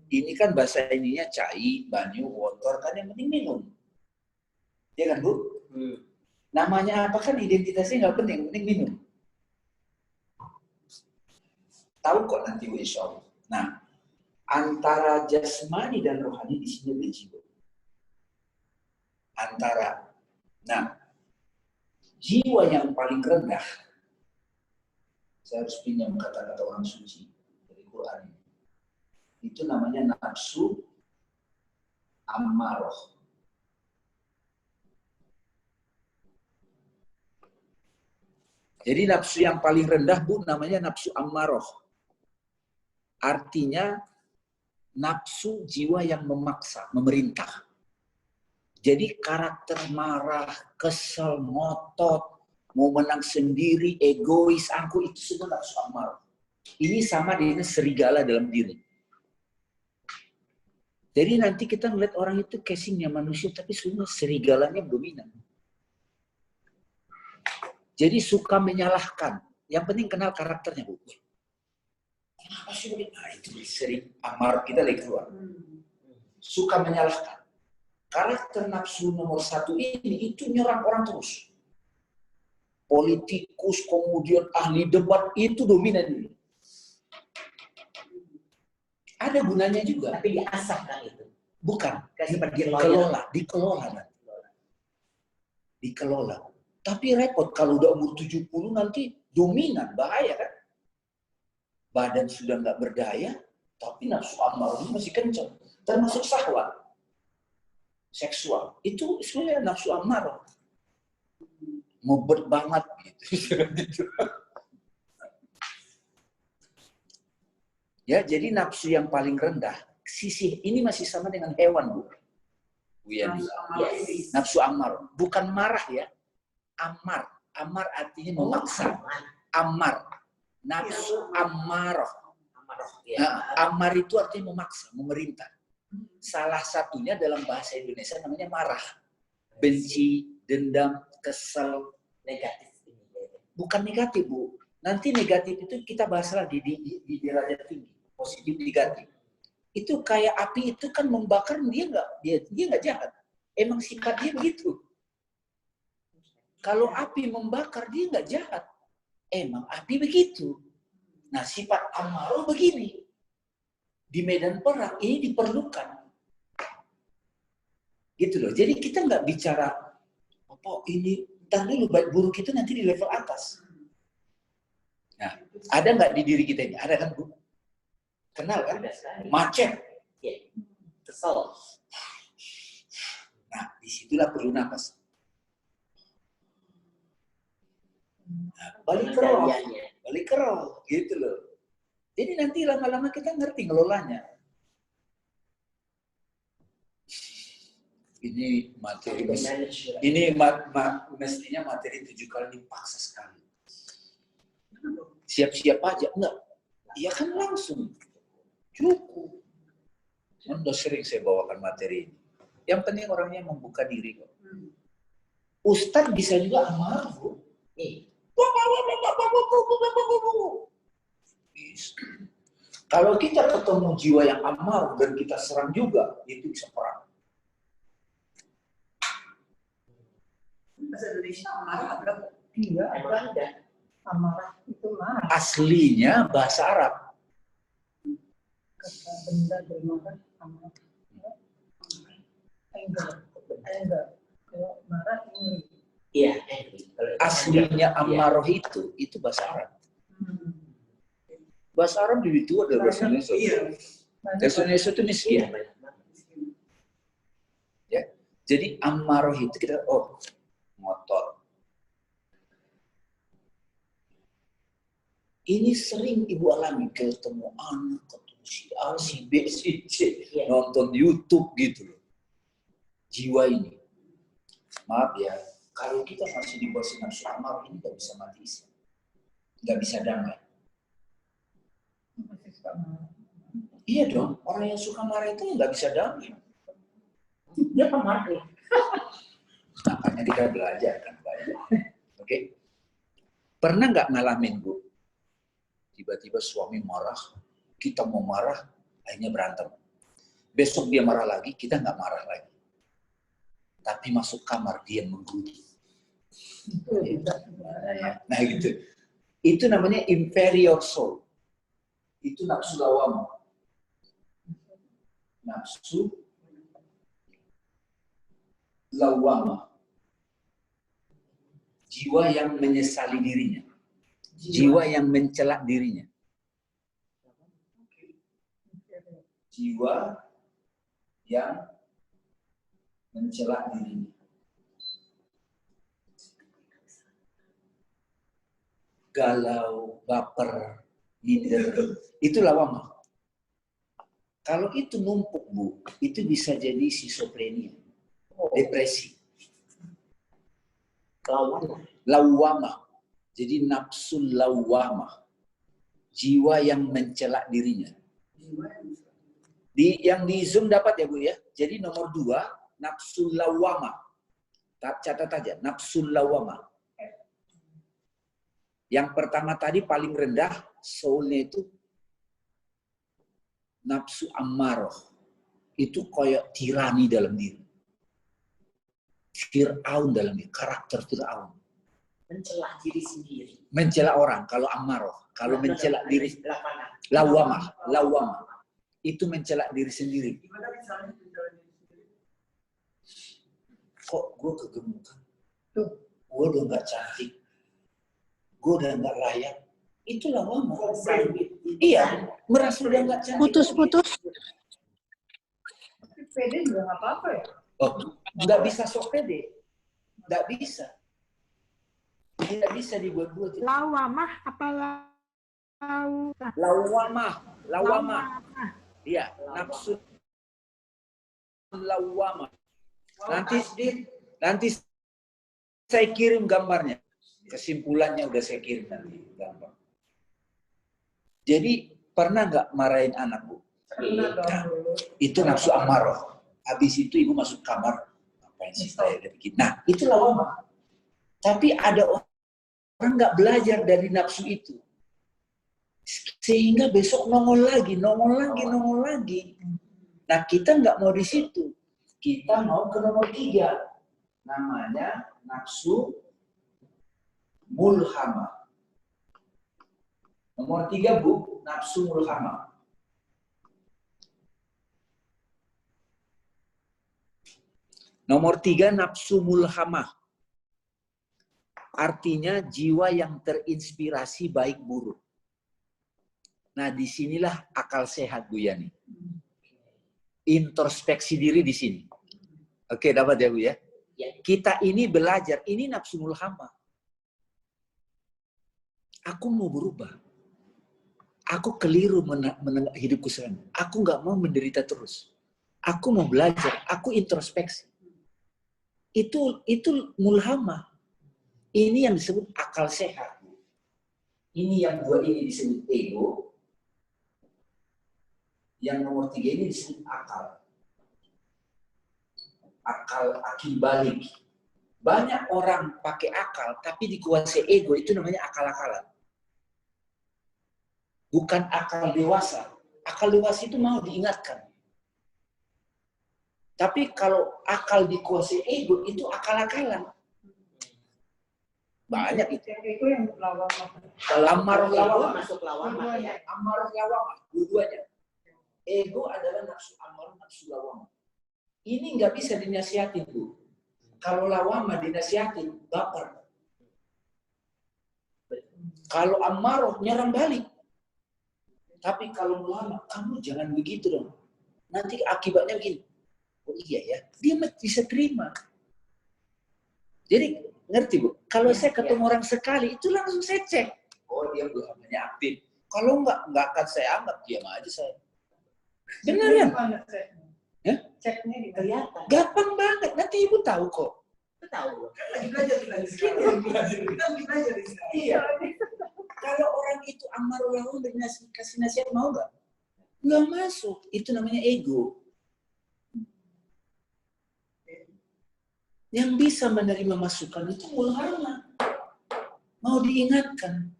Ini kan bahasa ininya cai, banyu, water, kan yang penting minum. Ya kan, Bu? Namanya apa kan identitasnya nggak penting, yang penting minum. Tahu kok nanti, Bu, insya Allah. Nah, antara jasmani dan rohani di sini berjiwa. Antara, nah, jiwa yang paling rendah, saya harus pinjam kata-kata orang suci dari Quran. Itu namanya nafsu ammaroh. Jadi nafsu yang paling rendah, Bu, namanya nafsu ammaroh. Artinya nafsu jiwa yang memaksa, memerintah. Jadi karakter marah, kesel, ngotot, mau menang sendiri, egois, angkuh, itu semua nafsu ammaroh. Ini sama dengan serigala dalam diri. Jadi nanti kita melihat orang itu casingnya manusia, tapi semua serigalanya dominan. Jadi suka menyalahkan. Yang penting kenal karakternya, Bu. Kenapa sih? Nah, itu sering amar kita lagi keluar. Suka menyalahkan. Karakter nafsu nomor 1 ini itu nyerang orang terus. Politikus, kemudian ahli debat, itu dominan ini. Ada gunanya juga. Tapi diasah kan itu. Bukan. Dikelola. Dikelola. Tapi repot kalau udah umur 70 nanti dominan, bahaya kan? Badan sudah nggak berdaya, tapi nafsu amarahnya masih kencang. Termasuk syahwat. Seksual. Itu sebenarnya nafsu amarah. Ngebet banget gitu. Ya, jadi nafsu yang paling rendah, sisi ini masih sama dengan hewan, Bu. Bu Yandi. Yes. Nafsu amar, bukan marah ya. Amar. Amar artinya memaksa. Amar. Nafsu amarah. Nah, amar itu artinya memaksa, memerintah. Salah satunya dalam bahasa Indonesia namanya marah. Benci, dendam, kesel, Negatif. bukan negatif, Bu. Nanti negatif itu kita bahas lagi di derajat tinggi, positif negatif. Itu kayak api itu kan membakar, dia nggak jahat. Emang sifat dia begitu. Kalau api membakar dia nggak jahat. Emang api begitu. Nah, sifat amarah begini. Di medan perang ini diperlukan. Gitu loh. Jadi kita nggak bicara apa ini, entar dulu baik buruk itu nanti di level atas. Nah, ada nggak di diri kita ini? Ada kan, Bu? Kenal kan? Macet. Kesel. Nah, disitulah perlu napas. Nah, balik ke roh, gitu loh. Jadi nanti lama-lama kita ngerti ngelolanya. Ini materi, ini mestinya materi 7 kali dipaksa sekali. Siap-siap aja, enggak. Iya kan langsung. Cukup. Sudah sering saya bawakan materi ini. Yang penting orangnya membuka diri kok. Ustadz bisa juga amarah, Bu. Kalau kita ketemu jiwa yang amarah dan kita serang juga, itu bisa perang. Bahasa Indonesia amarah ada. Iya, Emang ada. amarah itu marah. Aslinya bahasa Arab. Kata benda bermarah, amarah. Anger. Kalau marah, ini. Iya, angry. aslinya Ammaroh itu bahasa Arab. Bahasa Arab itu adalah bahasa Indonesia. Bahasa Indonesia itu miskin. Ya. Jadi Ammaroh itu kita ngotot. Ini sering ibu alami, ketemu anak, ketemu si A, si B, si C, nonton YouTube gitu loh. Jiwa ini. Maaf ya, kalau kita masih di bawah nafsu amarah ini nggak bisa mati isi. Nggak bisa damai. Iya dong, orang yang suka marah itu nggak bisa damai. Dia pemarah. Makanya kita belajar kan banyak. Oke. Pernah nggak ngalamin, Bu? Tiba-tiba suami marah, kita mau marah, akhirnya berantem. Besok dia marah lagi, kita nggak marah lagi. Tapi masuk kamar dia menggerutu. Nah gitu. Itu namanya inferior soul. Itu nafsu lawamah. Nafsu lawamah. Jiwa yang menyesali dirinya. Jiwa yang mencela dirinya. Jiwa yang mencela dirinya. Galau, baper, minder, itu lawamah. Kalau itu numpuk, Bu, itu bisa jadi schizophrenia, depresi. Lawamah. Jadi nafsu lawamah. Jiwa yang mencela dirinya. Yang di Zoom dapat ya Bu ya. Jadi nomor 2, nafsu lawamah. Catat aja, nafsu lawamah. Yang pertama tadi paling rendah, soulnya itu nafsu ammaroh. Itu kayak tirani dalam diri. Fir'aun dalam diri, karakter Fir'aun. Mencela diri sendiri. Mencela orang, kalau ammaroh. Kalau mencela diri, lawamah. Itu mencela diri sendiri. Kok gue kegemukan? Gue udah gak cantik. Gue udah gak layak. Itu lawamah. Iya, merasa udah gak cantik. Putus-putus. Pede juga nggak apa-apa ya. Nggak bisa sok pede. Nggak bisa. Tidak bisa dibuat-buat. Lawamah apa Lawamah. Iya, nafsu lawamah. Nanti saya kirim gambarnya. Kesimpulannya udah saya kirim nanti gambar. Jadi pernah nggak marahin anak, Bu? Nah, itu nafsu ammaroh. Habis itu ibu masuk kamar, ngapain sih saya bikin? Nah, itu lawamah. Tapi ada orang nggak belajar dari nafsu itu. Sehingga besok nongol lagi. Nah, kita nggak mau di situ. Kita mau ke nomor 3. Namanya nafsu mulhamah. Nomor 3, Bu, nafsu mulhamah. Nomor 3, nafsu mulhamah. Artinya jiwa yang terinspirasi baik buruk. Nah, disinilah akal sehat Bu Yani. Introspeksi diri di sini. Oke, dapat ya Bu ya? Kita ini belajar, ini nafsu mulhamah. Aku mau berubah. Aku keliru hidupku sekarang. Aku nggak mau menderita terus. Aku mau belajar, aku introspeksi. Itu mulhamah. Ini yang disebut akal sehat. Ini yang 2 ini disebut ego. Yang nomor 3 ini disebut akal. Akil balik. Banyak orang pakai akal, tapi dikuasai ego, itu namanya akal-akalan. Bukan akal dewasa. Akal dewasa itu mau diingatkan. Tapi kalau akal dikuasai ego, itu akal-akalan. Banyak itu. Itu yang lawamah. Ammaroh lawamah. Masuk lawamah ya. Ammaroh lawamah. Dua-duanya. Ego adalah nafsu ammaroh, nafsu lawamah. Ini nggak bisa dinasihatin, Bu. Kalau lawamah dinasihatin, baper. Kalau amarah nyerang balik. Tapi kalau lama, kamu jangan begitu dong. Nanti akibatnya begini. Oh iya ya, dia bisa terima. Jadi ngerti Bu? Kalau saya ketemu orang sekali, itu langsung saya cek. Oh dia namanya aktif. Kalau enggak akan saya anggap, diam aja saya. Beneran? Ya? Ceknya di kelihatan. Gampang banget, nanti Ibu tahu kok. Tahu. Kan lagi belajar kita lagi belajar di sini. Iya. Kalau orang itu amarah lalu kasih nasihat mau nggak? Nggak masuk. Itu namanya ego. Yang bisa menerima masukan itu ulama. Mau diingatkan.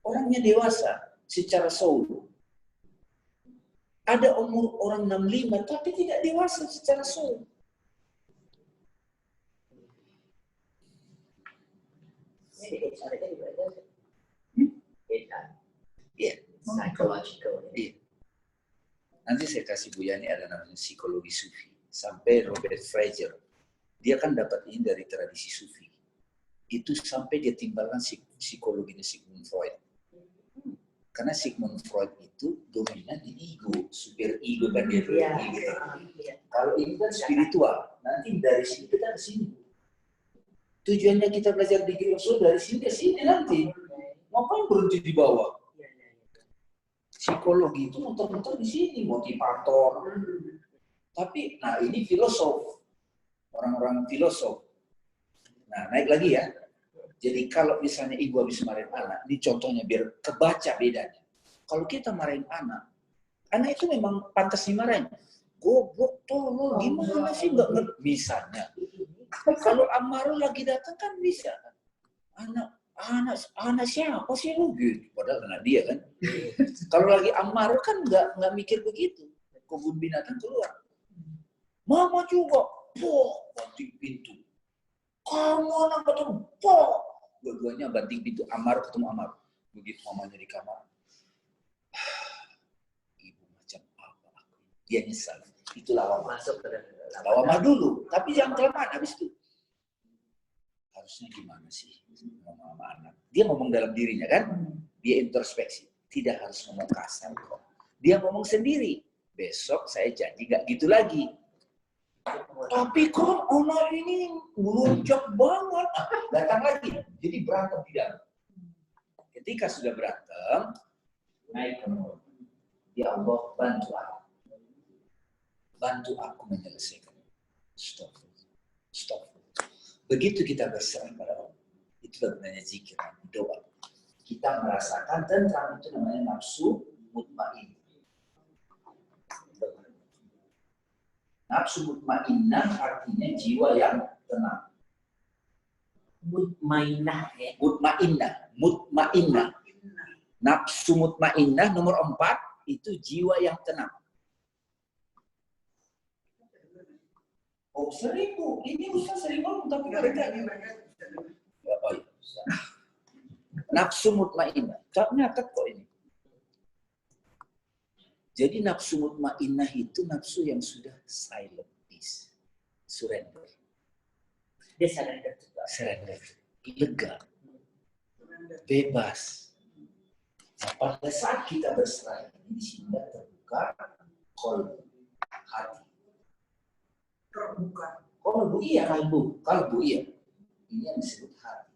Orangnya dewasa secara soul. Ada umur orang 65 tapi tidak dewasa secara soul. Ini caranya juga ada. Beda. Iya. Psychological. Iya. Nanti saya kasih Bu Yani ada namanya psikologi sufi. Sampai Robert Fraser. Dia kan dapat ini dari tradisi sufi. Itu sampai dia timbulkan psikologinya Sigmund Freud. Karena Sigmund Freud itu dominan di ego. Super ego kan dia. Kalau ini kan spiritual. Nanti dari sini kita ke sini. Tujuannya kita belajar di Gilosol dari sini ke sini nanti. Ngapain berhenti di bawah? Psikologi itu muter-muter di sini, motivator. Tapi, nah ini filosof. Orang-orang filosof. Nah, naik lagi ya. Jadi kalau misalnya ibu habis marahin anak, ini contohnya biar kebaca bedanya. Kalau kita marahin anak itu memang pantas dimarahin. Goblok, tolong, gimana sih nggak ngerti? Misalnya. Kalau amarah lagi datang kan bisa. Anak siapa sih lu gitu? Padahal anak dia kan. Kalau lagi amarah kan nggak mikir begitu. Kebun binatang keluar. Mama juga, banting pintu. Kamu anak ketemu, dua-duanya banting pintu. Amarah ketemu amarah. Begitu mamanya di kamar. Ibu macam apa aku? Dia nyesal. Itu lawamah. Masuk ke Lawamah dulu, tapi jangan kelamaan habis itu. Harusnya gimana sih ngomong sama anak? Dia ngomong dalam dirinya kan? Dia introspeksi. Tidak harus ngomong kasar kok. Dia ngomong sendiri. Besok saya janji gak gitu lagi. Tapi kan anak ini melunjak banget. Datang lagi. Jadi berantem tidak. Ketika sudah berantem, naik ke mulut. Ya Allah, bantu aku. Bantu aku menyelesaikan. Stop. Begitu kita berserah pada Allah. Itu namanya zikir, doa. Kita merasakan tentram itu namanya nafsu mutmain. Nafsu mutmainnah artinya jiwa yang tenang. Mutmainah ya. Mutmainnah. Nafsu mutmainnah nomor 4 itu jiwa yang tenang. Oh, sering Bu. Ini Ustaz sering ngomong, tapi mereka ini. Oh, iya. Nafsu mutmainnah. Nyatet kok ini. Jadi nafsu mutmainnah itu nafsu yang sudah silent, peace, surrender. Dia surrender. Lega, bebas. Nah, pada saat kita berserah ini di sini terbuka kolbu, hati. Terbuka. Kalbu iya. Ini yang disebut hati.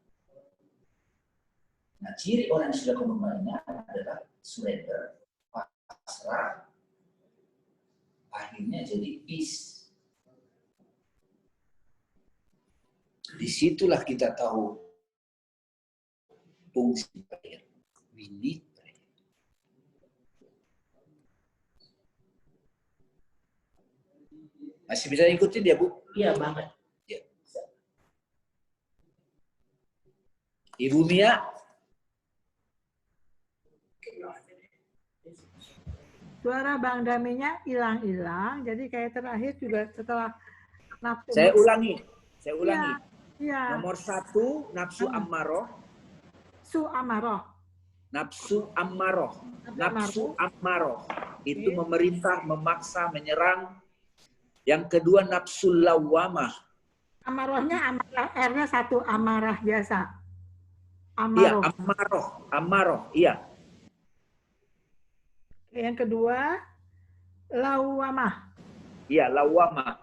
Nah, ciri orang yang sudah mutmainnah adalah surrender, pasrah, akhirnya jadi peace. Disitulah kita tahu fungsi prayer. We need prayer. Masih bisa ikutin dia, Bu? Iya banget. Ya. Ibu Mia? Suara Bang Daminya hilang-hilang, jadi kayak terakhir juga setelah nafsu. Saya ulangi. Iya. Nomor 1, nafsu ammaroh. Nafsu ammaroh. Itu memerintah, memaksa, menyerang. Yang kedua, nafsu lawamah. Amarohnya R-nya 1, amarah biasa. Iya, Amaroh. amaroh, iya. Yang kedua, lawamah. Iya, lawamah.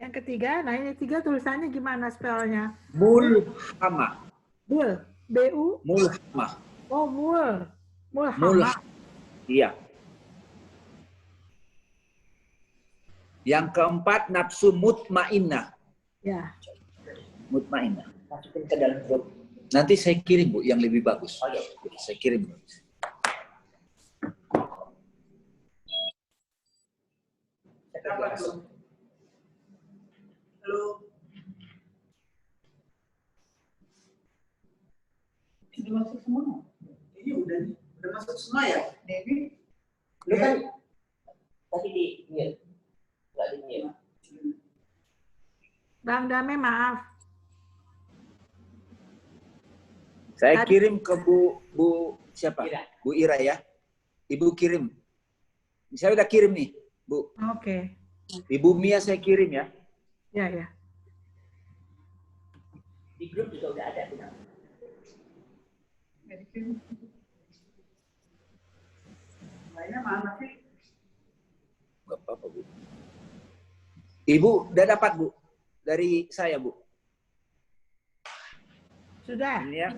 Yang ketiga, nah ini tiga tulisannya gimana spellnya? Mulhamah. Bul, B-U, Mulhamah. oh mul, mulhamah. Mulhamah. Iya. Yang keempat, nafsu mutmainnah. Ya, Mutmainnah. Masukin ke dalam grup. Nanti saya kirim, Bu, yang lebih bagus. Oh, iya. Saya kirim. Apa tuh? Halo. Ini masuk semua. Ini udah masuk semua ya, Dewi? Lu kan tadi di mute. Nggak di mute. Bang Dame maaf. Saya kirim ke Bu siapa? Ira. Bu Ira ya. Ibu kirim. Saya udah kirim nih, Bu. Oke, Ibu Mia saya kirim ya. ya ya. Di grup juga udah ada. Bang. Mainnya mana sih? Gak apa-apa, Bu. Ibu udah dapat, Bu. Dari saya, Bu. Sudah. Ini ya.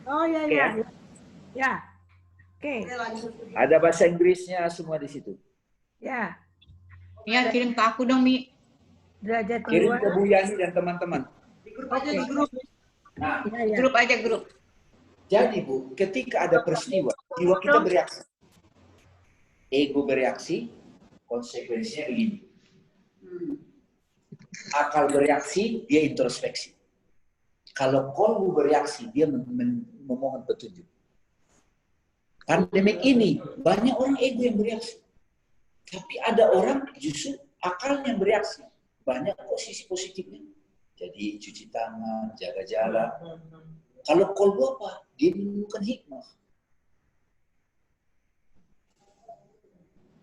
Oh ya Oke, ya. ya. Ya. Oke, Oke, lanjut. Ada bahasa Inggrisnya semua di situ. ya. Ya, kirim ke aku dong, Mi. Derajat Kirim kedua. ke Bu Yani dan teman-teman. Di grup aja, di grup. Nah, Ya, ya. Grup aja, grup. jadi Bu, ketika ada peristiwa, jiwa kita bereaksi. Ego bereaksi, konsekuensinya begini. Akal bereaksi, dia introspeksi. Kalau kolbu bereaksi, dia memohon petunjuk. Pandemik ini, banyak orang ego yang bereaksi. Tapi ada orang justru akalnya yang bereaksi. Banyak posisi positifnya. Jadi cuci tangan, jaga jarak. Kalau kolbu apa? Dia menemukan hikmah.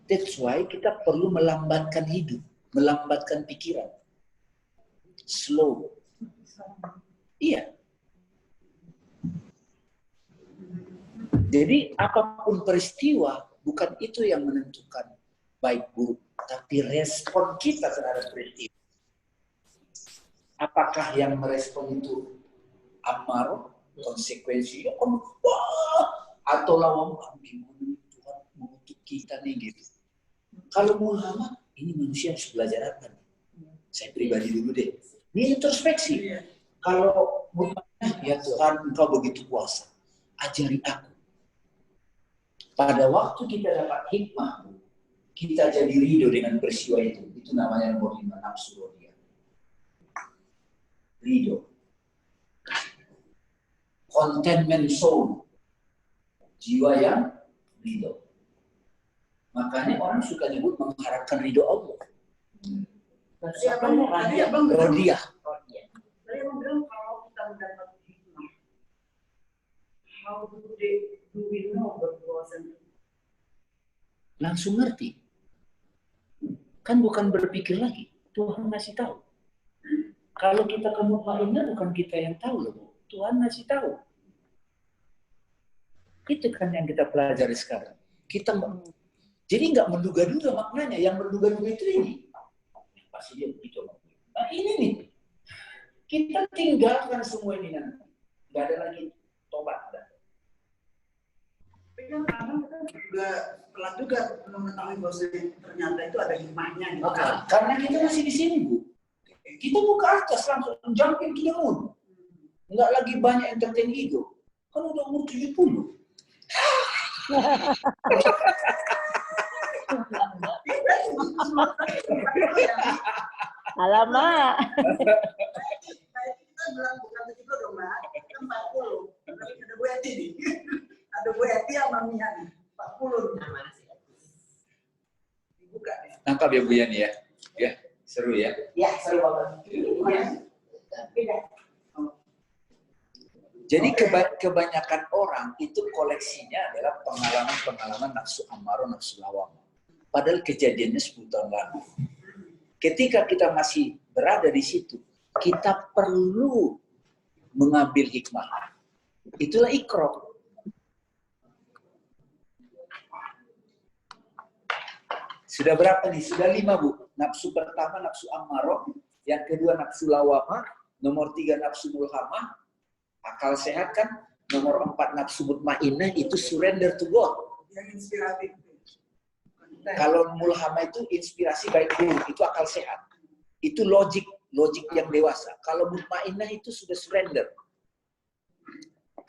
That's why kita perlu melambatkan hidup, melambatkan pikiran. Slow. Iya. Jadi apapun peristiwa, bukan itu yang menentukan baik buruk, tapi respon kita terhadap peristiwa. Apakah yang merespon itu amarah, konsekuensinya, atau lawan gimana Tuhan mengutuk kita nih gitu. Kalau Muhammad, ini manusia harus belajar apa nih? Saya pribadi dulu deh. Ini introspeksi. Kalau Muhammad, ya Tuhan, Engkau begitu kuasa. Ajari aku. Pada waktu kita dapat hikmah, kita jadi ridho dengan peristiwa itu. Itu namanya nomor 5, nafsu rodia. Ridho. Contentment soul. Jiwa yang ridho. Makanya orang suka nyebut mengharapkan ridho Allah. Siapa nih? Tadi Abang bilang, Rodia. tadi Abang bilang kalau kita mendapat hikmah, how do we know berpuasa? Langsung ngerti. Kan bukan berpikir lagi. Tuhan ngasih tahu. Kalau kita ke mutmainnah bukan kita yang tahu loh. Tuhan ngasih tahu. Itu kan yang kita pelajari sekarang. Kita jadi nggak menduga-duga maknanya. Yang menduga-duga itu ini. Pasti dia begitu. Nah ini nih. Kita tinggalkan semua ini nanti. Nggak ada lagi tobat. Tapi kan kadang kita juga pelan juga mengetahui bahwa ternyata itu ada hikmahnya. Gitu. Karena kita masih di sini, Bu. Kita mau ke atas langsung jumping to the moon. Nggak lagi banyak entertain ego. Kan udah umur 70. Alamak. Kita bilang bukan 70 dong, Mbak. Kita 40. Tapi ada Bu Eti nih. Ada Bu Eti sama Mia nih. 40. Nah, mana sih? Dibuka nih. Nangkap ya Bu Yani ya? Ya, seru ya. Ya, seru banget. Iya. Beda. Jadi kebanyakan orang itu koleksinya adalah pengalaman-pengalaman nafsu amarah, nafsu lawamah. Padahal kejadiannya 10 tahun lalu. Ketika kita masih berada di situ, kita perlu mengambil hikmah. Itulah ikro. Sudah berapa nih? Sudah 5, Bu. Nafsu pertama nafsu ammaroh, yang kedua nafsu lawamah, nomor 3 nafsu mulhamah, akal sehat kan, nomor 4 nafsu mutmainnah, itu surrender to God. Yang inspiratif. Kalau mulhamah itu inspirasi baik buruk, itu akal sehat. Itu logik yang dewasa. Kalau mutmainnah itu sudah surrender.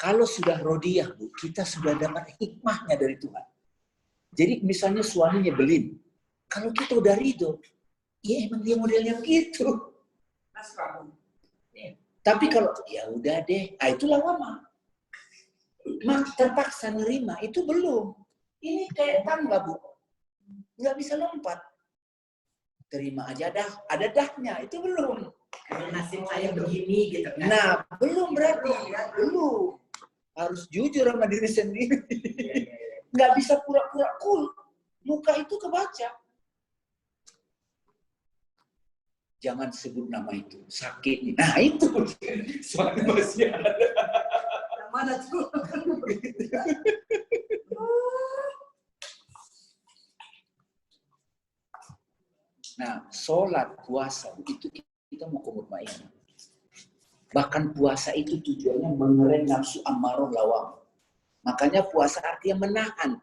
Kalau sudah rodiyah, Bu, kita sudah dapat hikmahnya dari Tuhan. Jadi misalnya suami nyebelin, kalau kita udah ridho, ya emang dia modelnya begitu. Tapi kalau ya udah deh, itu lawamah. Terpaksa nerima, itu belum. Ini kayak tangga, Bu. Nggak bisa lompat. Terima aja dah, ada dahnya, itu belum. Kalau nasib saya begini gitu kan. Nah, belum berarti, belum. Harus jujur sama diri sendiri. Nggak bisa pura-pura cool. Muka itu kebaca. Jangan sebut nama itu, sakit. Nah itu, soalnya masih ada. Yang mana tuh? Nah, sholat, puasa, itu kita mau mutmainnah. Bahkan puasa itu tujuannya mengerem nafsu ammaroh lawam. Makanya puasa artinya menahan.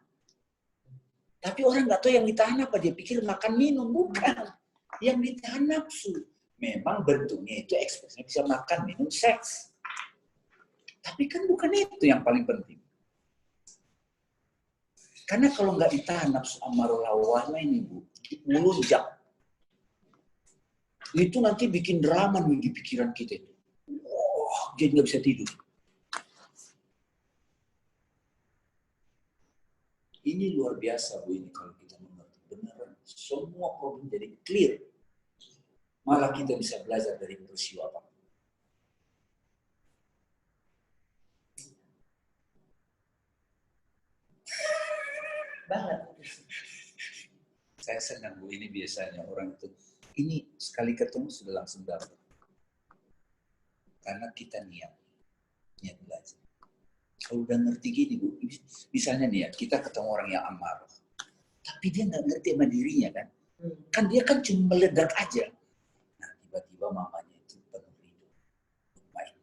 Tapi orang nggak tahu yang ditahan apa, dia pikir makan minum, bukan. Yang ditahan nafsu. Memang bentuknya itu ekspresinya bisa makan, minum, seks. Tapi kan bukan itu yang paling penting. Karena kalau nggak ditahan nafsu ammaroh lawamah ini, Bu, melunjak. Itu nanti bikin drama di pikiran kita itu. Oh, jadi nggak bisa tidur. Ini luar biasa, Bu, ini kalau kita mengerti. Beneran, semua problem jadi clear. Malah kita bisa belajar dari peristiwa apa. Banget. Saya senang, Bu, ini biasanya orang itu. Ini sekali ketemu sudah langsung dapat. Karena kita niat belajar. Kalau udah ngerti gini, Bu, misalnya nih ya, kita ketemu orang yang amarah. Tapi dia nggak ngerti sama dirinya kan. Kan dia kan cuma meledak aja. Nah, tiba-tiba mamanya itu penuh ridho. Baik.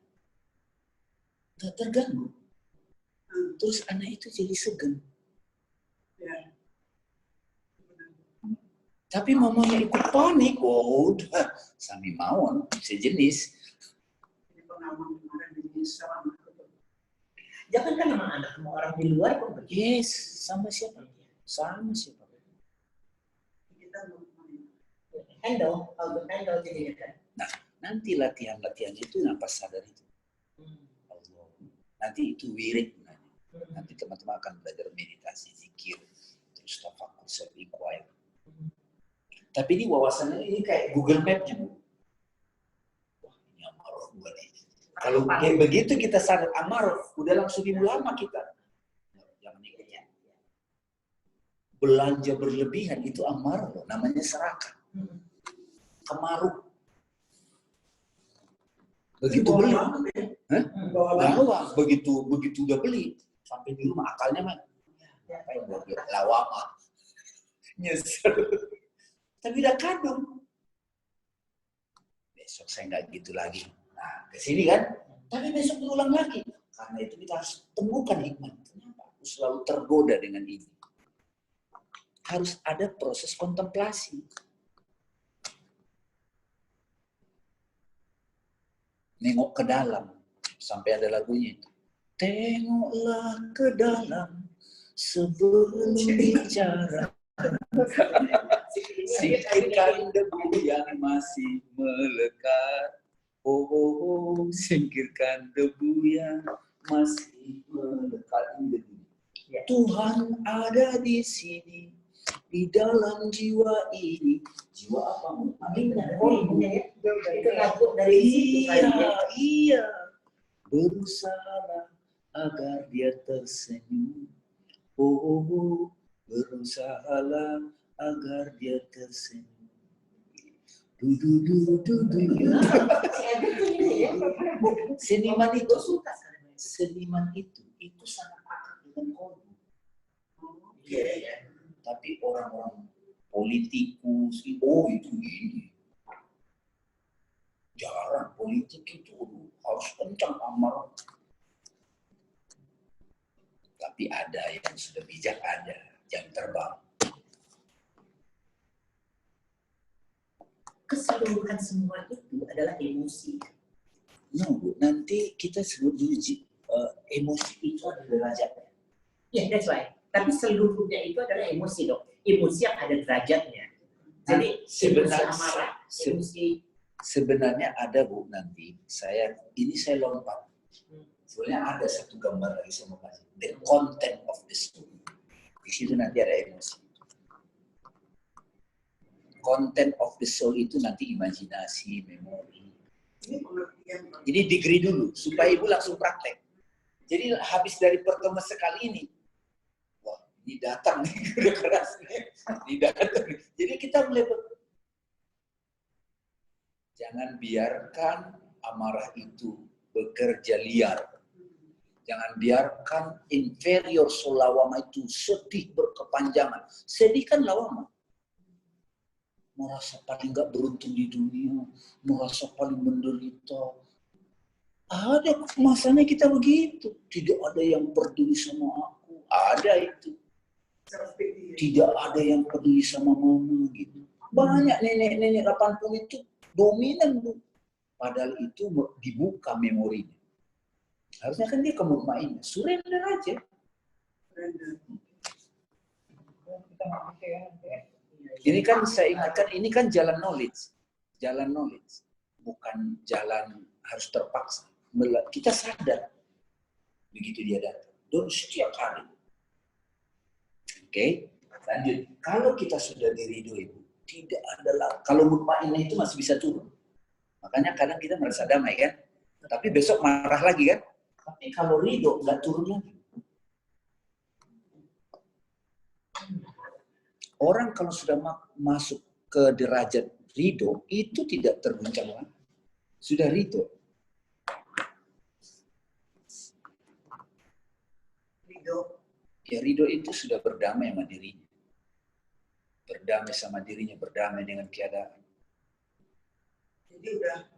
Nggak terganggu. Terus anak itu jadi segan. Ya. Tapi mamanya ikut panik. Oh, udah. Sami mawon, sejenis. Ini pengalaman kemarin di sama. Jangan kan sama anak, sama orang di luar kok begitu. Yes, sama siapa? Sama siapa? Kita mau Handle, how to handle jadinya kan. Nah, nanti latihan-latihan itu nafas sadar itu. Allah. Nanti itu wirid. Nanti teman-teman akan belajar meditasi, zikir, terus tafakur, self-inquiry. Tapi ini wawasannya ini kayak Google Map-nya, Bu. Wah, ini amarah gue nih. Kalau kayak begitu kita sadar amarah, udah langsung di ulama kita. Jangan ikutnya. Belanja berlebihan itu amarah loh, namanya serakah. Kemaruk. Begitu beli, bawa begitu udah beli sampai di rumah akalnya mah apa yang buat lawama nyesel. Tapi udah kadung. Besok saya nggak gitu lagi. Nah, kesini kan. Tapi besok berulang lagi. Karena itu kita harus temukan hikmah. Kenapa aku selalu tergoda dengan ini? Harus ada proses kontemplasi. Nengok ke dalam. Sampai ada lagunya itu. Tengoklah ke dalam sebelum bicara. Singkirkan debu yang masih melekat. Oh, singkirkan debu yang masih melekat. Tuhan ada di sini, di dalam jiwa ini. Jiwa apa? Iya. Berusaha agar dia tersenyum. Oh, berusahalah agar dia tersenyum. Seniman itu suka. seniman itu sangat akrab dengan kolbu. Iya, iya. Tapi orang-orang politikus, oh itu ini. Jarang politik itu harus kencang amarah. Tapi ada yang sudah bijak, ada yang terbang. Keseluruhan semua itu adalah emosi. No, Bu, nanti kita sebut dulu emosi itu ada derajatnya. Ya, that's right. Tapi seluruhnya itu adalah emosi dong. Emosi yang ada derajatnya. Jadi Sebenarnya- emosi amarah, emosi Sebenarnya ada, Bu, nanti saya lompat. Sebenarnya ada satu gambar lagi saya mau kasih. The content of the soul. Di situ nanti ada emosi. Content of the soul itu nanti imajinasi, memori. Ini pengertian. Jadi degree dulu, supaya Ibu langsung praktek. Jadi habis dari pertemuan sekali ini, wah ini datang nih, udah keras nih. Ini datang. Jadi kita mulai jangan biarkan amarah itu bekerja liar. Jangan biarkan inferior soul lawama itu sedih berkepanjangan. Sedih kan lawama. Merasa paling nggak beruntung di dunia, merasa paling menderita. Ada masanya kita begitu. Tidak ada yang peduli sama aku. Ada itu. Tidak ada yang peduli sama mama gitu. Banyak nenek-nenek 80 itu dominan, Bu. Padahal itu dibuka memorinya. Harusnya kan dia kemutmainnya. Surrender aja. Ini kan saya ingatkan, ini kan jalan knowledge. Jalan knowledge. Bukan jalan harus terpaksa. Kita sadar. Begitu dia datang. Dan setiap hari. Oke, lanjut. Kalau kita sudah diridhoi, Bu, tidak ada lah. Kalau mutmainah itu masih bisa turun. Makanya kadang kita merasa damai kan. Tapi besok marah lagi kan. Tapi kalau ridho nggak turun lagi. Orang kalau sudah masuk ke derajat ridho itu tidak terguncang lagi. Sudah ridho. Ya ridho itu sudah berdamai sama dirinya. Berdamai sama dirinya, berdamai dengan keadaan. Jadi udah.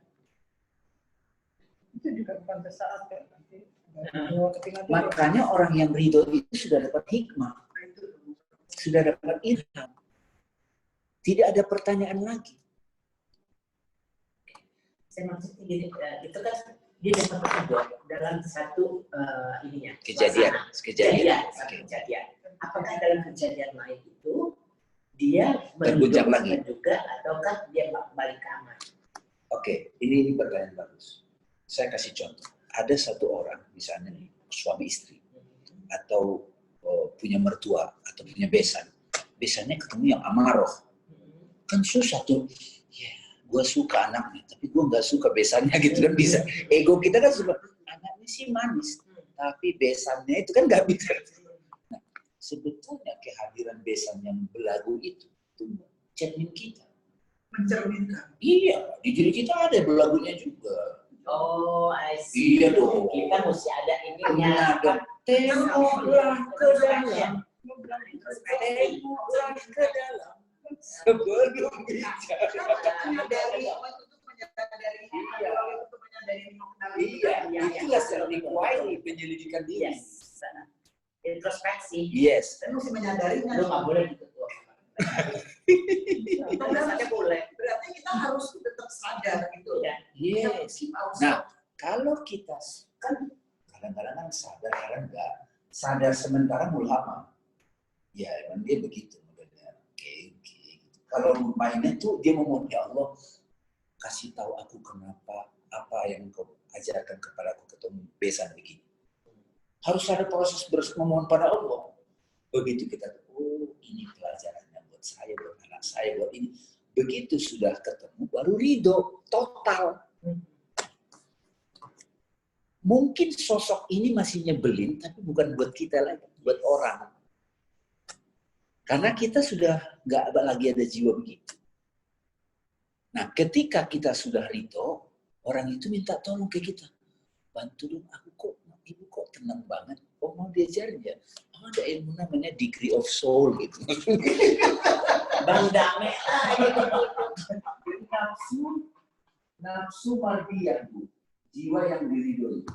Itu juga bukan sesaat ya. Makanya orang yang ridho itu sudah dapat hikmah. Sudah dapat ilham. Tidak ada pertanyaan lagi. saya maksudnya gini, itu kan dia dapat ridho dalam satu ininya. Kejadian. Kejadian. Apakah dalam kejadian lain itu dia Terguncang lagi juga ataukah dia balik ke aman? Oke, ini pertanyaan bagus. Saya kasih contoh. Ada satu orang, misalnya nih, suami istri, atau punya mertua, atau punya besan. Besannya ketemu yang amaroh. Kan susah tuh. Ya, gue suka anaknya, tapi gue nggak suka besannya gitu kan bisa. Ego kita kan suka, anaknya sih manis, tapi besannya itu kan nggak bisa. Nah, sebetulnya kehadiran besan yang belagu itu cermin kita. Mencerminkan. Iya, di diri kita ada belagunya juga. Oh, I see. Iya dong. Kita mesti ada ininya. Menghadap. Tengoklah ke dalam. Tengoklah ke dalam. Sebelum bicara. Menyadari, Iya, itulah self inquiry, penyelidikan diri. Yes. Introspeksi. Yes. Saya mesti menyadarinya. Lu nggak boleh gitu tuh. Kita Misalnya boleh. berarti kita harus tetap sadar gitu ya. Yes. Nah, kalau kita kan kadang-kadang kan sadar, kadang enggak. Sadar sementara mulhama. Ya, emang dia begitu modelnya. Oke. Kalau mainnya tuh dia ngomong, ya Allah, kasih tahu aku kenapa, apa yang kau ajarkan kepada aku ketemu besan begini. Harus ada proses memohon pada Allah. Begitu kita, oh ini pelajarannya buat saya, buat anak saya, buat ini. Begitu sudah ketemu, baru ridho, total. Mungkin sosok ini masih nyebelin, tapi bukan buat kita lagi, buat orang. Karena kita sudah nggak lagi ada jiwa begitu. Nah, ketika kita sudah ridho, orang itu minta tolong ke kita. Bantu dong, aku kok kok tenang banget. Oh mau diajarin ya? Oh, ada ilmu namanya degree of soul gitu. Bang Dame lah. Nafsu mardiyah, Bu. Jiwa yang diridhoi.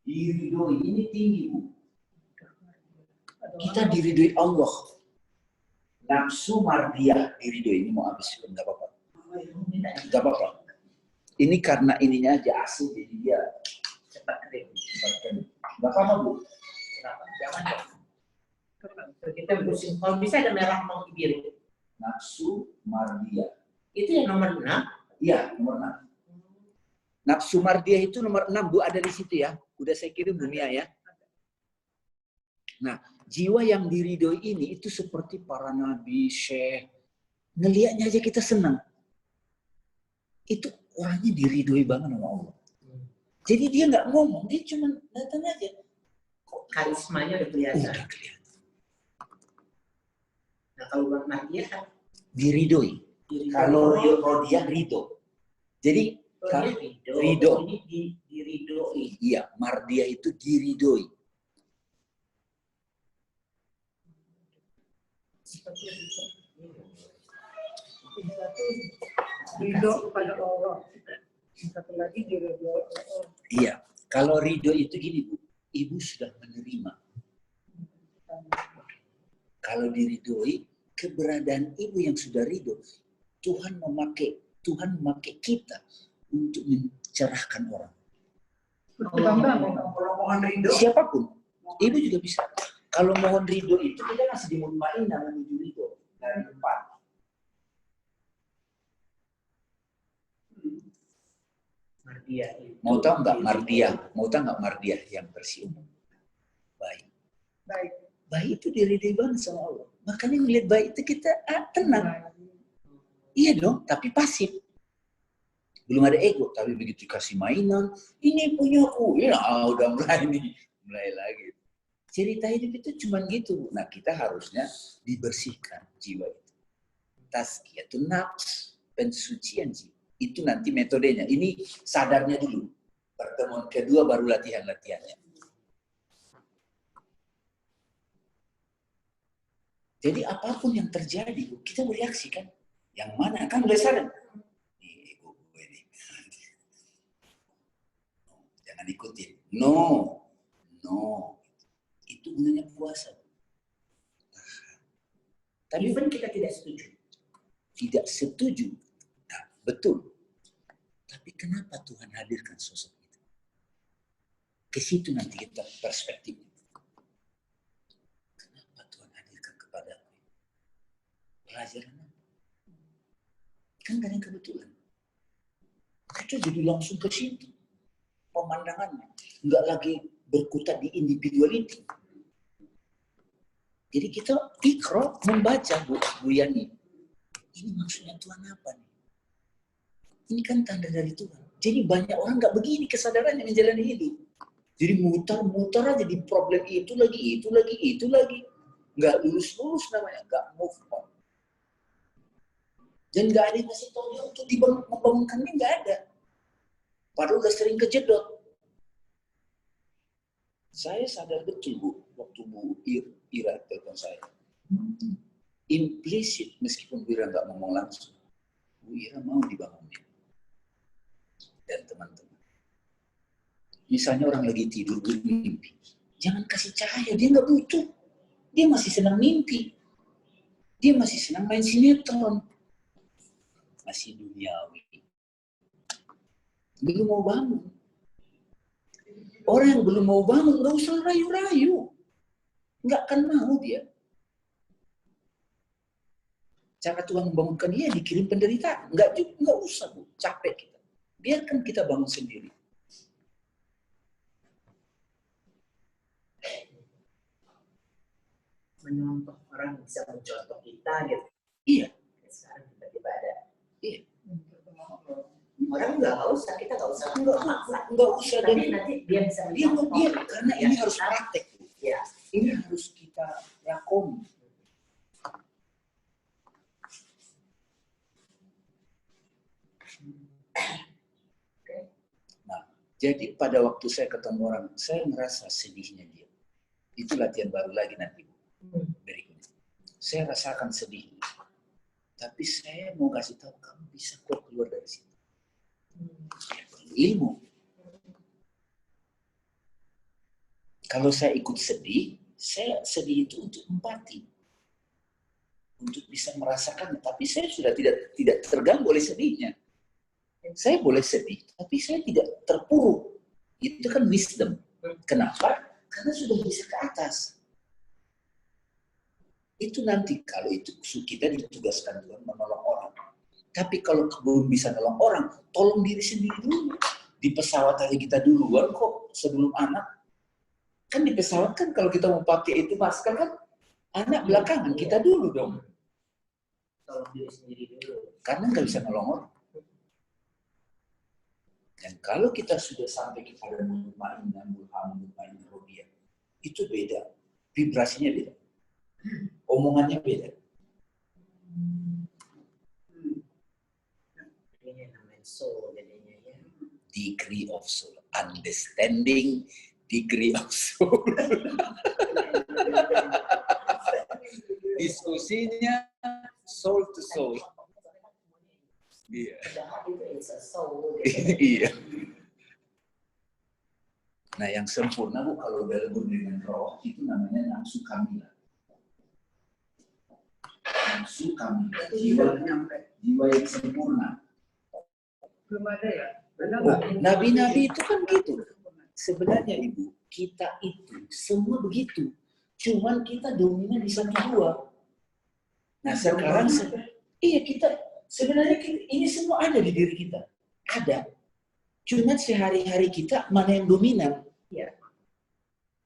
Diridhoi ini tinggi, Bu. Kita diridhoi Allah. Nafsu mardiyah diridhoi. Ini mau habis, enggak apa-apa. Enggak apa-apa. Ini karena ininya aja asli, jadi dia Cepat kering. enggak apa-apa, Bu. Jangan dong. Kita musim. Kalau bisa ada merah mau biru. Nafsu mardiyah. Itu yang nomor 6. Iya, nomor 6. Nafsu mardiyah itu nomor 6, Bu, ada di situ ya. Udah saya kirim dunia ya. Nah, jiwa yang diridhoi ini itu seperti para nabi, syekh. Ngelihatnya aja kita senang. Itu orangnya diridhoi banget sama Allah. Jadi dia nggak ngomong, dia cuma datang aja. Karismanya udah kelihatan. Udah kelihatan. Nah kalau Bang Mardia kan Diridhoi. Kalau Rodiah ridho. Jadi ridho. Ini diridhoi. Iya, Mardiah itu diridhoi. Satu ridho kepada Allah. Satu lagi diridho Allah. Iya, kalau ridho itu gini, Bu. Ibu sudah menerima. Kalau diridhoi, keberadaan ibu yang sudah ridho, Tuhan memakai kita untuk mencerahkan orang. Kalau mohon ridho, Siapapun, ibu juga bisa. Kalau mohon ridho itu kita masih di mutmainah menuju ridho dari 4. Mardia itu. Mau tahu nggak Mardiah? Mau tahu nggak Mardiah yang versi umum? Baik. baik. Bayi itu diridhoi banget sama Allah. Makanya ngeliat bayi itu kita tenang. Iya dong, tapi pasif. Belum ada ego, tapi begitu kasih mainan, ini punyaku, ya udah mulai lagi. Cerita hidup itu cuma gitu. Nah kita harusnya dibersihkan jiwa itu. Tazkiyatun nafs, pensucian jiwa. Itu nanti metodenya. Ini sadarnya dulu. Pertemuan kedua baru latihannya. Jadi apapun yang terjadi, kita bereaksi kan. Yang mana? Kan udah sadar. Nih, ego gue nih. Jangan ikutin. No. Itu gunanya puasa. Tapi Even kita tidak setuju. Tidak setuju. Nah, betul. Tapi kenapa Tuhan hadirkan sosok itu? Ke situ nanti kita perspektifnya. Kenapa Tuhan hadirkan kepadaku? Pelajaran apa? Kan gak ada yang kebetulan. Kita jadi langsung ke situ. Pemandangannya. Nggak lagi berkutat di individuality. Jadi kita ikro membaca Bu Yani. Ini maksudnya Tuhan apa nih? Ini kan tanda dari Tuhan. Jadi banyak orang nggak begini kesadarannya menjalani hidup. Jadi mutar-mutar aja di problem itu lagi. Nggak lulus namanya, nggak move on. Dan nggak ada yang ngasih tahu dia untuk membangunkannya, nggak ada. Padahal udah sering kejedot. Saya sadar betul, Bu, waktu Bu Ira telepon saya. Implisit, meskipun Bu Ira nggak ngomong langsung, Bu Ira mau dibangunin. Dan teman-teman. Misalnya orang lagi tidur, Bu mimpi. Jangan kasih cahaya, dia nggak butuh. Dia masih senang mimpi. Dia masih senang main sinetron. Masih duniawi. Belum mau bangun. Orang yang belum mau bangun, nggak usah rayu-rayu. Nggak akan mau dia. Cara Tuhan membangunkan dia, dikirim penderitaan. Nggak usah, Bu. Capek kita. Biarkan kita bangun sendiri. Mencontoh orang bisa mencontoh kita gitu. Iya. Sekarang tiba-tiba ada. Iya. Orang nggak usah, kita nggak usah. Nggak usah. Tapi nanti dia bisa mencontoh. Dia, karena ini harus praktek. Ya. Ini harus kita lakoni. Nah, Jadi pada waktu saya ketemu orang, saya merasa sedihnya dia. Itu latihan baru lagi nanti. Berikutnya. Saya rasakan sedih. Tapi saya mau kasih tahu kamu bisa kok keluar dari situ. Ilmu. Kalau saya ikut sedih, saya sedih itu untuk empati. Untuk bisa merasakan, tapi saya sudah tidak terganggu oleh sedihnya. Saya boleh sedih, tapi saya tidak terpuruk. Itu kan wisdom. Kenapa? Karena sudah bisa ke atas. Itu nanti kalau itu kita ditugaskan Tuhan menolong orang. Tapi kalau belum bisa nolong orang, tolong diri sendiri dulu. Di pesawat aja kita duluan kok sebelum anak. Kan di pesawat kan kalau kita mau pakai itu masker kan anak belakangan, kita dulu dong. Tolong diri sendiri dulu. Karena nggak bisa nolong orang. Dan kalau kita sudah sampai kepada mutmainah, mutmainah rodiyah, itu beda. Vibrasinya beda. Omongannya beda. Ini namanya soul jadinya ya. Degree of soul. Understanding degree of soul. Diskusinya soul to soul. Iya. Iya. Nah, yang sempurna Bu kalau bergabung dengan roh itu namanya nafsu kamilah. Nafsu kamilah. Jiwa yang sempurna. Belum ada ya? Nabi-nabi itu kan gitu. Sebenarnya Ibu, kita itu semua begitu. Cuman kita dominan di satu dua. Nah sekarang, iya kita sebenarnya ini semua ada di diri kita. Ada. Cuman sehari-hari kita mana yang dominan. Ya.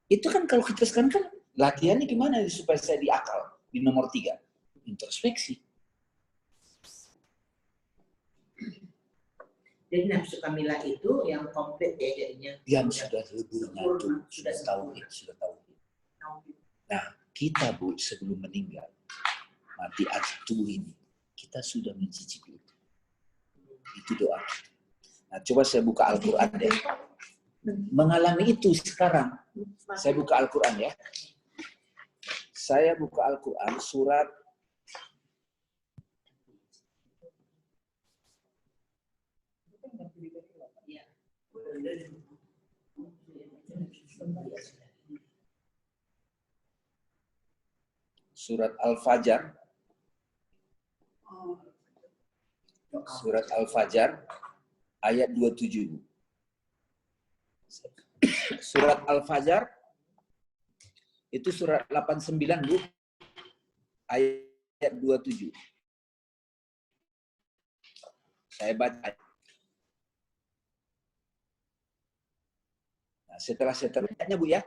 Itu kan kalau kita sekarang kan latihannya gimana supaya saya di akal. Di nomor 3. Introspeksi. Jadi nafsu kamilah itu yang komplit ya jadinya. Yang sudah lebih nyatu, sudah tahu. Nah, kita Bu sebelum meninggal, mati aja tubuh ini, kita sudah mencicipi itu. Itu doa. Nah, coba saya buka Al-Quran deh. Mengalami itu sekarang. Saya buka Al-Quran ya. Saya buka Al-Quran surat Surat Al-Fajr. Surat Al-Fajr ayat 27. Surat Al-Fajr itu surat 89 Bu. Ayat 27. Saya baca. Nah, setelah saya terlihatnya Bu ya.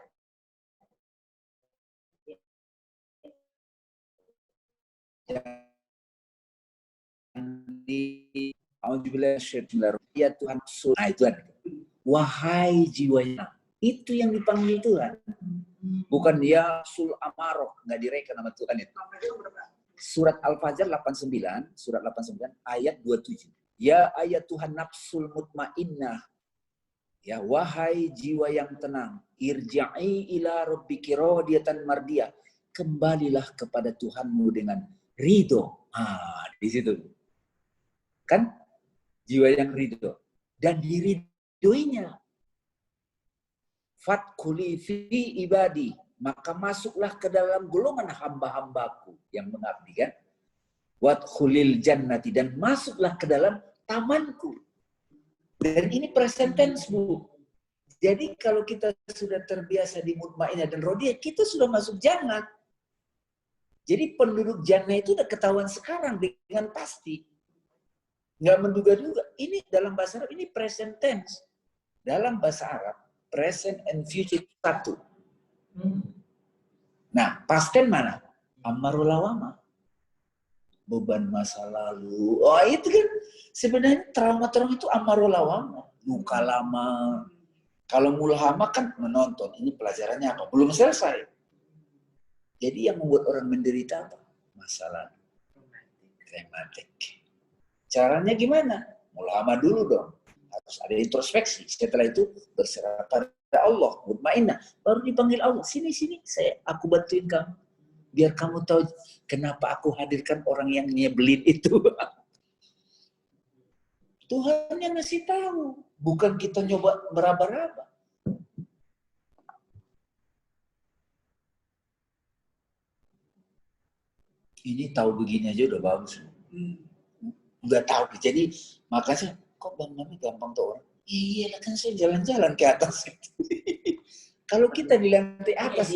Ya Tuhan, nah itu kan. Wahai jiwanya, itu yang dipanggil Tuhan. Bukan ya sul amaroh, nggak direka nama Tuhan itu. Surat Al-Fajr 89, surat 89 ayat 27. Ya ayat Tuhan nafsul mutmainnah. Ya wahai jiwa yang tenang, irja'i ila rabbiki radiyatan mardiyah. Kembalilah kepada Tuhanmu dengan ridho. Ah, di situ. Kan jiwa yang ridho. Dan diridhoinya. Fatkuli fi ibadi. Maka masuklah ke dalam golongan hamba-hambaku yang mengabdi kan. Wadkhulil jannati. Dan masuklah ke dalam tamanku. Dan ini present tense Bu. Jadi kalau kita sudah terbiasa di mutmainah dan rodiyah, kita sudah masuk jannah. Jadi penduduk jannah itu udah ketahuan sekarang dengan pasti. Nggak menduga-duga. Ini dalam bahasa Arab, ini present tense. Dalam bahasa Arab, present and future satu. Nah, past tense mana? Amarul lawama. Beban masa lalu. Oh itu kan sebenarnya trauma-trauma itu amarul lawama. Luka lama. Kalau mulhama kan menonton. Ini pelajarannya apa? Belum selesai. Jadi yang membuat orang menderita apa? Masalah rematik. Caranya gimana? Mulhama dulu dong. harus ada introspeksi. Setelah itu berserah pada Allah, mutmainnah. Baru dipanggil Allah, sini aku bantuin kamu. Biar kamu tahu kenapa aku hadirkan orang yang nyebelin itu. Tuhan yang ngasih tahu, bukan kita nyoba meraba-raba. Ini tahu begini aja udah bagus. Udah tahu. Jadi makanya kok Bang Mami gampang tuh orang. Iya lah kan saya jalan-jalan ke atas. Kalau kita di lantai atas,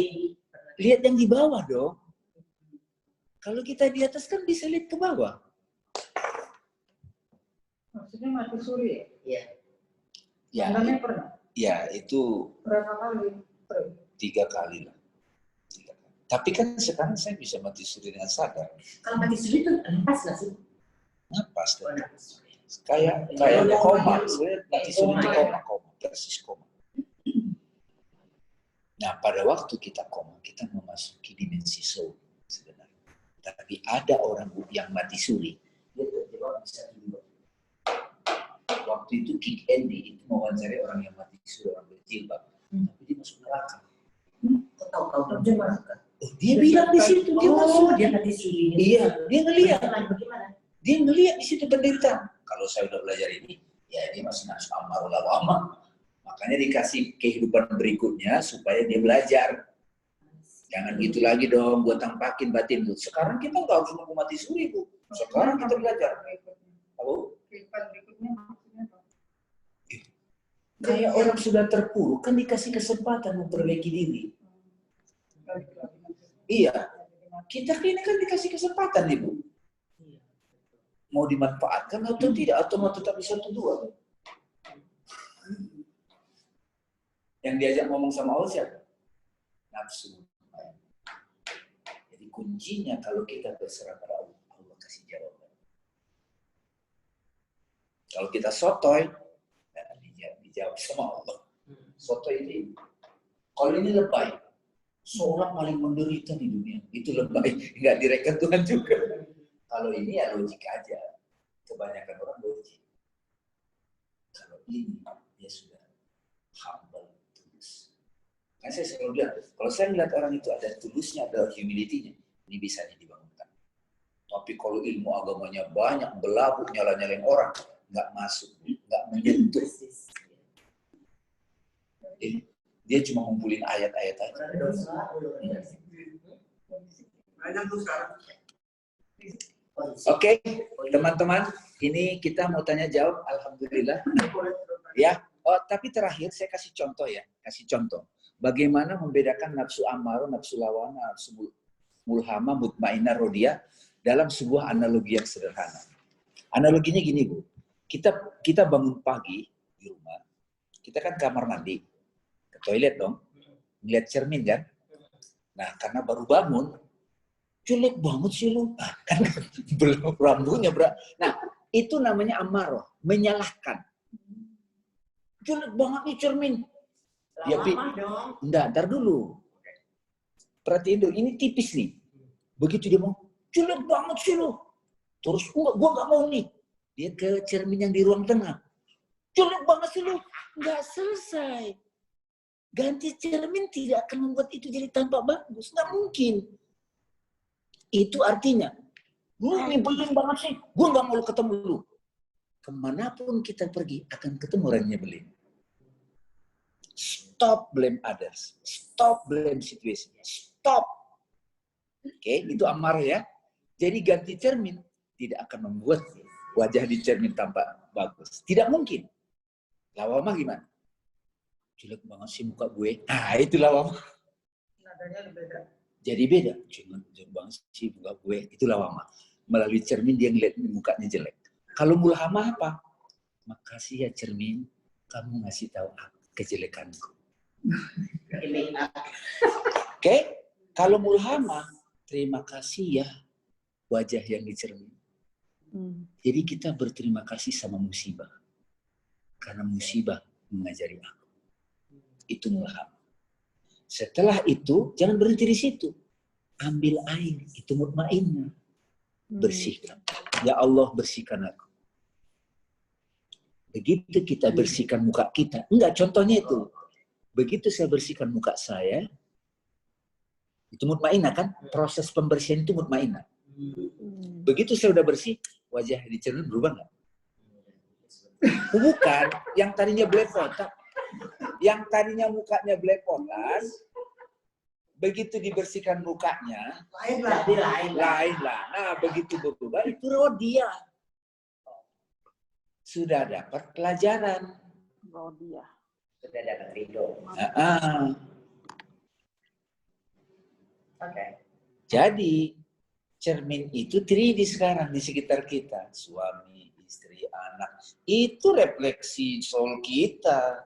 lihat yang di bawah dong. Kalau kita di atas kan bisa lihat ke bawah. Maksudnya mati suri ya? Iya. Ya, Pernah? ya itu Berapa kali? 3 kali lah. Tapi kan sekarang saya bisa mati suri dengan sadar. Kalau mati suri itu napas nggak sih? Napas. Oh, napas. Kayak koma. Saya mati suri itu koma. Persis koma. Nah, pada waktu kita koma, kita memasuki dimensi soul sebenarnya. Tapi ada orang yang mati suri, dia terjebak bisa tidur. Waktu itu Kick Andy itu mewawancari orang yang mati suri, orang berjilbab. Tapi dia masuk neraka. Kok tahu neraka? Dia bilang di situ, dia masuk. Dia mati suri. Iya, dia ngelihat. Bagaimana? Dia ngelihat di situ penderitaan. Kalau saya udah belajar ini, ya dia masih nafsu amarul lawamah. Makanya dikasih kehidupan berikutnya supaya dia belajar. Jangan gitu lagi dong, buat tampakin batin lu. Sekarang kita nggak harus nunggu mati suri, Bu. Sekarang kita belajar. Apa? Kehidupan berikutnya maksudnya apa? Kayak orang sudah terpuruk, kan dikasih kesempatan memperbaiki diri. Iya. Kita ini kan dikasih kesempatan, Ibu. Mau dimanfaatkan atau tidak, atau mau tetap di 1-2. Yang diajak ngomong sama Allah siapa? Nafsu. Jadi kuncinya kalau kita berserah pada Allah, Allah kasih jawaban. Kalau kita sotoy, dijawab sama Allah. Sotoy ini, kalau ini lebay, seorang paling menderita di dunia, itu lebay, nggak direken Tuhan juga. Kalau ini ya logik aja, kebanyakan orang logik. Kalau ini, dia sudah humble. Kan saya selalu bilang, kalau saya melihat orang itu ada tulusnya, ada humility-nya, ini bisa dibangunkan. Tapi kalau ilmu agamanya banyak, belabuk, nyala-nyalain orang, nggak masuk, nggak menyentuh. Dia cuma ngumpulin ayat-ayat aja. Oke, teman-teman, ini kita mau tanya jawab, alhamdulillah. Ya, tapi terakhir saya kasih contoh ya, Bagaimana membedakan nafsu amarah, nafsu lawana, nafsu mulhama, mutmainnah, rodiyah dalam sebuah analogi yang sederhana. Analoginya gini, Bu. Kita bangun pagi di rumah, kita kan kamar mandi, ke toilet dong, ngeliat cermin kan. Nah, karena baru bangun, jelek banget sih lu. Kan belum rambutnya, Bro. Nah, itu namanya amarah, menyalahkan. Jelek banget nih cermin. Ya, ntar dulu. Perhatiin dulu, ini tipis nih. Begitu dia mau, jelek banget sih lu. Terus, gua nggak mau nih. Dia ke cermin yang di ruang tengah. Jelek banget sih lu. Nggak selesai. Ganti cermin tidak akan membuat itu jadi tampak bagus. Nggak mungkin. Itu artinya, lu nyebelin banget sih. Gua nggak mau ketemu lu. Kemanapun kita pergi, akan ketemu orang nyebelin. Stop blame others. Stop blame situation. Stop. Oke, itu amarah ya. Jadi ganti cermin tidak akan membuat wajah di cermin tampak bagus. Tidak mungkin. Lawamah gimana? Jelek banget sih muka gue. Nah, itu lawamah. Nadanya beda. Jadi beda. Jelek banget sih muka gue. Itu lawamah. Melalui cermin dia ngeliat mukanya jelek. Kalau mulhamah apa? Makasih ya cermin. Kamu ngasih tahu aku kejelekanku. Oke? Kalau mulhamah, terima kasih ya wajah yang dicermin. Jadi kita berterima kasih sama musibah. Karena musibah mengajari aku. Itu mulhamah. Setelah itu, jangan berhenti di situ. Ambil air, itu mutmainnah. Bersihkan. Ya Allah, bersihkan aku. Begitu kita bersihkan muka kita. Enggak, contohnya itu. Begitu saya bersihkan muka saya, itu mutmainah kan? Proses pembersihan itu mutmainah. Begitu saya udah bersih, wajah di cermin berubah nggak? Bukan, yang tadinya belepotan, yang tadinya mukanya belepotan, begitu dibersihkan mukanya, lain lah. Nah, begitu berubah, itu rodia. Sudah dapat pelajaran. Rodia. Sudah dapat ridho. Oke. Jadi, cermin itu 3D sekarang di sekitar kita. Suami, istri, anak. Itu refleksi soul kita.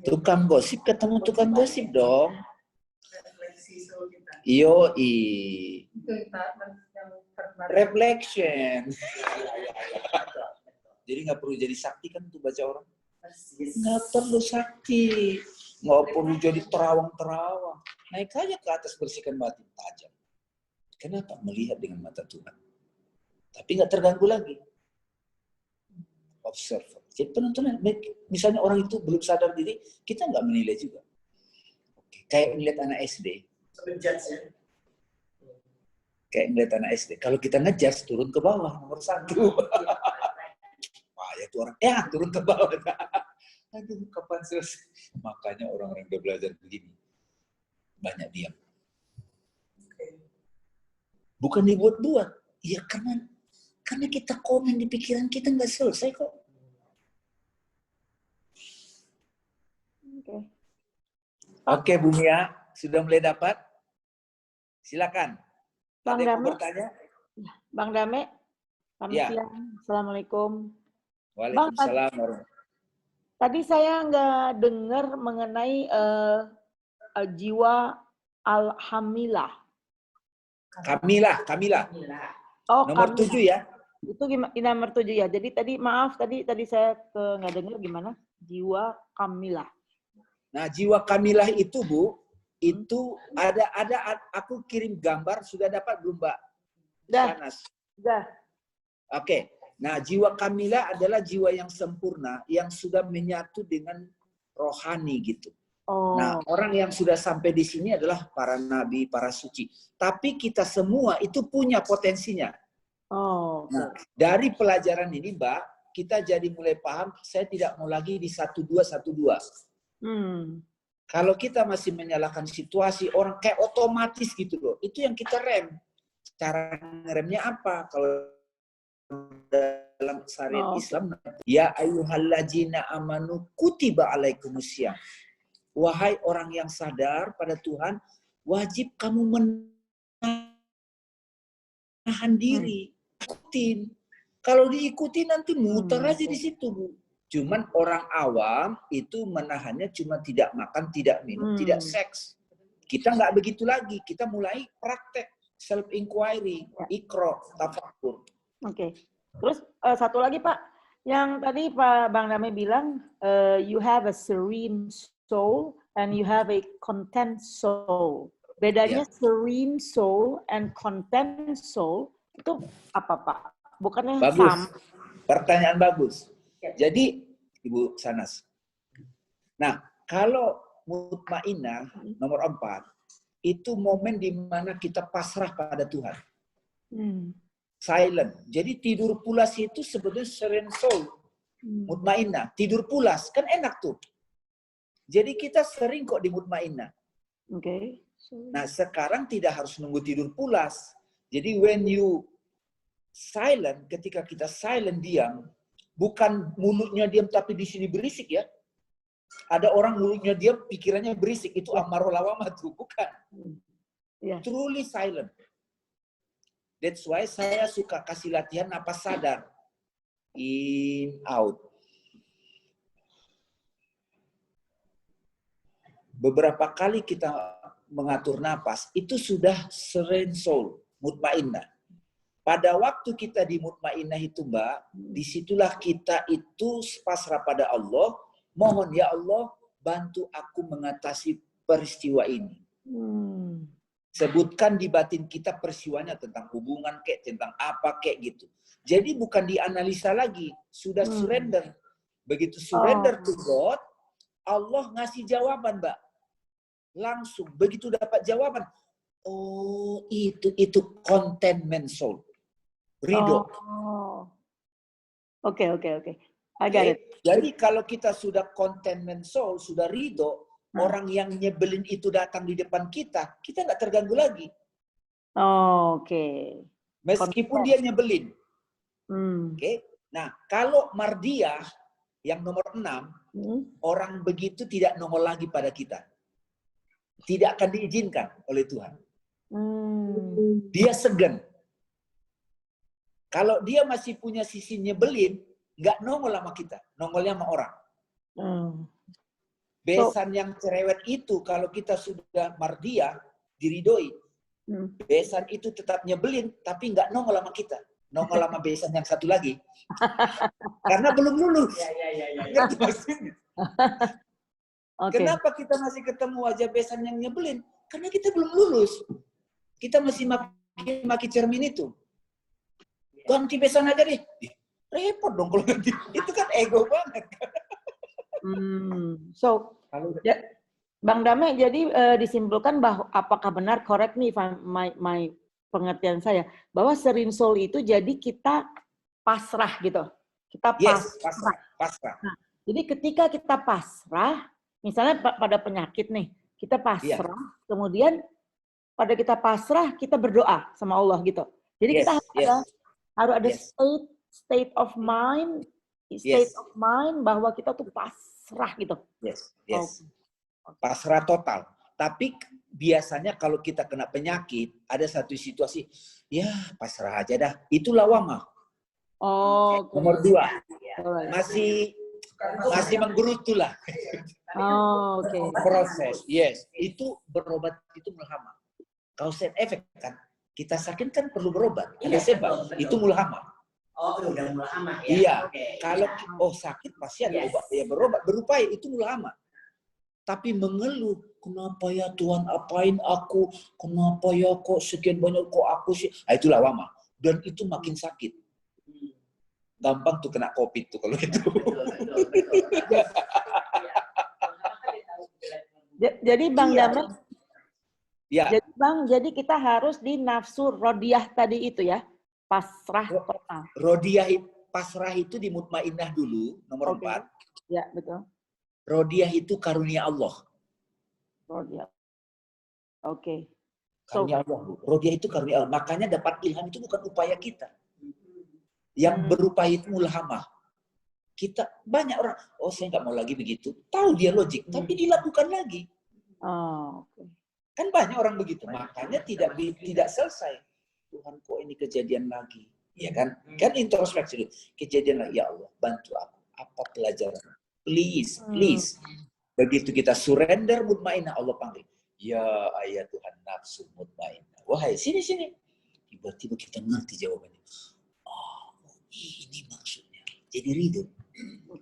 Tukang gosip ketemu tukang gosip dong. Refleksi soal kita. Yoi. Itu yang terbaru. Reflection. Jadi nggak perlu jadi sakti kan untuk baca orang. Nggak perlu sakti. Nggak perlu jadi terawang-terawang. Naik aja ke atas, bersihkan batin tajam. Kenapa? Melihat dengan mata Tuhan. Tapi nggak terganggu lagi. Observe. Jadi penonton, misalnya orang itu belum sadar diri, kita nggak menilai juga. Oke. Kayak melihat anak SD. Kayak melihat anak SD. Kalau kita ngejas, turun ke bawah, nomor 1. Wah, ya tuh orang, ya turun ke bawah. Aduh, kapan selesai? Makanya orang-orang udah belajar begini. Banyak diam. Bukan dibuat-buat. Ya karena kita komen di pikiran kita nggak selesai kok. Oke, Bu Mia, sudah mulai dapat? Silakan. Bang Ada yang mau Dame? bertanya? Bang Dame, selamat Ya. siang. Assalamualaikum. Waalaikumsalam warahmatullahi. Tadi saya nggak dengar mengenai jiwa alhamilah. Kamilah. Oh, Nomor 7 ya. Itu gimana? Nomor 7 ya. Jadi tadi maaf tadi saya nggak dengar gimana? Jiwa kamilah. Nah, jiwa kamilah itu, Bu, itu ada aku kirim gambar, sudah dapat belum, Mbak? Sudah. Oke. Nah, jiwa kamilah adalah jiwa yang sempurna, yang sudah menyatu dengan rohani gitu. Oh. Nah, orang yang sudah sampai di sini adalah para nabi, para suci. Tapi kita semua itu punya potensinya. Oh. Nah, dari pelajaran ini, Mbak, kita jadi mulai paham, saya tidak mau lagi di 1-2. Kalau kita masih menyalahkan situasi, orang kayak otomatis gitu loh. Itu yang kita rem. Cara ngeremnya apa? Kalau dalam syariat Islam, ya ayyuhallazina amanu kutiba alaikumusiyam. Wahai orang yang sadar pada Tuhan, wajib kamu menahan diri. Ikutin. Kalau diikuti nanti muter aja di situ, Bu. Cuman orang awam itu menahannya cuma tidak makan, tidak minum, tidak seks. Kita nggak begitu lagi. Kita mulai praktek self inquiry, ikro, tafakkur. Oke. Terus satu lagi Pak, yang tadi Pak Bang Dame bilang you have a serene soul and you have a content soul. Bedanya serene soul and content soul itu apa Pak? Bukannya sama? Pertanyaan bagus. Jadi Ibu Sanas. Nah, kalau mutmainah nomor 4 itu momen di mana kita pasrah pada Tuhan. Silent. Jadi tidur pulas itu sebetulnya serene soul. Mutmainah. Tidur pulas. Kan enak tuh. Jadi kita sering kok di mutmainah. Oke. Nah, sekarang tidak harus nunggu tidur pulas. Jadi when you silent, ketika kita silent diam, bukan mulutnya diam tapi di sini berisik ya. Ada orang mulutnya diam, pikirannya berisik. Itu amarul lawamah tuh. Bukan. Truly silent. That's why saya suka kasih latihan napas sadar. In, out. Beberapa kali kita mengatur napas, itu sudah serene soul, mutmainnah. Pada waktu kita di mutmainnah itu, Mbak, disitulah kita itu pasrah pada Allah, mohon ya Allah, bantu aku mengatasi peristiwa ini. Sebutkan di batin kita peristiwanya tentang hubungan kek, tentang apa kek gitu. Jadi bukan dianalisa lagi, sudah surrender. Begitu surrender to God, Allah ngasih jawaban, Mbak. Langsung begitu dapat jawaban, oh itu contentment soul, ridho. Oke. I got it. Jadi kalau kita sudah contentment soul, sudah ridho, orang yang nyebelin itu datang di depan kita nggak terganggu lagi. Oke. Meskipun dia nyebelin. Hmm. Oke. Nah, kalau mardiah yang nomor 6, orang begitu tidak nongol lagi pada kita. Tidak akan diizinkan oleh Tuhan. Dia segan. Kalau dia masih punya sisi nyebelin, nggak nongol sama kita, nongolnya sama orang. Besan yang cerewet itu, kalau kita sudah mardiah, diridoi, besan itu tetap nyebelin, tapi nggak nongol sama kita. Nongol sama besan yang satu lagi. Karena belum lulus. Ngerti maksudnya? Okay. Kenapa kita masih ketemu wajah besan yang nyebelin? Karena kita belum lulus. Kita masih maki cermin itu. Ganti besan aja deh. Repot dong kalau ganti. Itu kan ego banget. So, Bang Dame, jadi disimpulkan bahwa apakah benar, correct me if my pengertian saya, bahwa serene soul itu jadi kita pasrah gitu. Kita pasrah. Nah, jadi ketika kita pasrah, misalnya pada penyakit nih, kita pasrah, kemudian pada kita pasrah, kita berdoa sama Allah gitu. Jadi kita harus ada state of mind, bahwa kita tuh pasrah gitu. Pasrah total. Tapi biasanya kalau kita kena penyakit, ada satu situasi, ya pasrah aja dah. Itu lawama. Nomor 2, masih menggerutu lah. Proses, itu berobat itu mulhama. Kalau set efek kan, kita sakit kan perlu berobat. Ada sebab, itu mulhama. Udah mulhama ya. Iya, kalau sakit pasti ada obat. Ya berobat, berupaya itu mulhama. Tapi mengeluh, kenapa ya Tuhan apain aku? Kenapa ya kok sekian banyak kok aku sih? Nah, itu lawama. Dan itu makin sakit. Gampang tuh kena COVID tuh kalau itu. Jadi Bang Dame, jadi kita harus di nafsu rodiah tadi itu ya, pasrah total. Rodiah, pasrah itu di mutmainnah dulu, nomor 4. Ya, betul. Rodiah itu karunia Allah. Rodiah. Karunia Allah. Rodiah itu karunia Allah. Makanya dapat ilham itu bukan upaya kita. Yang berupaya itu mulhamah. Kita banyak orang, saya nggak mau lagi begitu. Tahu dia logik, tapi dilakukan lagi. Kan banyak orang begitu. Makanya tidak selesai. Tuhan kok ini kejadian lagi, ya kan? Kan introspeksi dulu. Kejadian lagi, ya Allah, bantu aku. Apa pelajaran? Please. Begitu kita surrender mutmainah, Allah panggil. Ya ayat Tuhan nafsu mutmainah. Wahai sini. Tiba-tiba kita ngerti jawabannya. Ini maksudnya. Jadi ridho.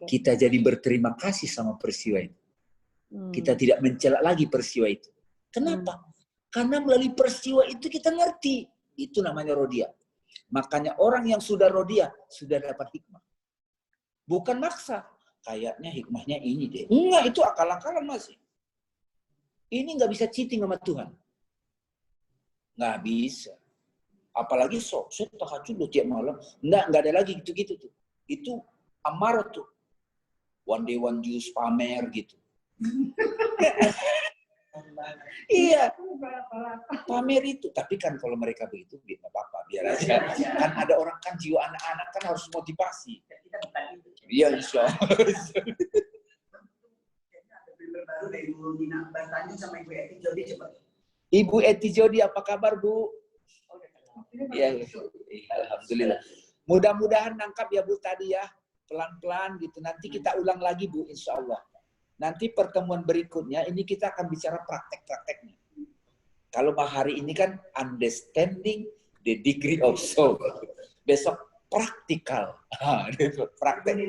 Kita jadi berterima kasih sama peristiwa itu. Kita tidak mencela lagi peristiwa itu. Kenapa? Karena melalui peristiwa itu kita ngerti. Itu namanya rodiah. Makanya orang yang sudah rodiah sudah dapat hikmah. Bukan maksa. Kayaknya hikmahnya ini deh. Enggak, itu akal-akalan masih. Ini nggak bisa cheating sama Tuhan. Nggak bisa. Apalagi saya tahajud loh tiap malam. Nggak ada lagi gitu-gitu tuh. Itu amarah tuh. One day one juice, pamer gitu. Iya. Pamer itu. Tapi kan kalau mereka begitu, nggak apa-apa. Biar aja. Kan ada orang kan jiwa anak-anak kan harus motivasi. Iya, insya Allah. Baru dari Bu Nina bertanya sama Ibu Eti Jodi coba. Ibu Eti Jodi, apa kabar Bu? Iya, alhamdulillah. Mudah-mudahan nangkap ya Bu tadi ya, pelan-pelan gitu. Nanti kita ulang lagi Bu, insya Allah. Nanti pertemuan berikutnya ini kita akan bicara praktek-prakteknya. Kalau hari ini kan understanding the degree of soul. Besok praktikal. Praktek.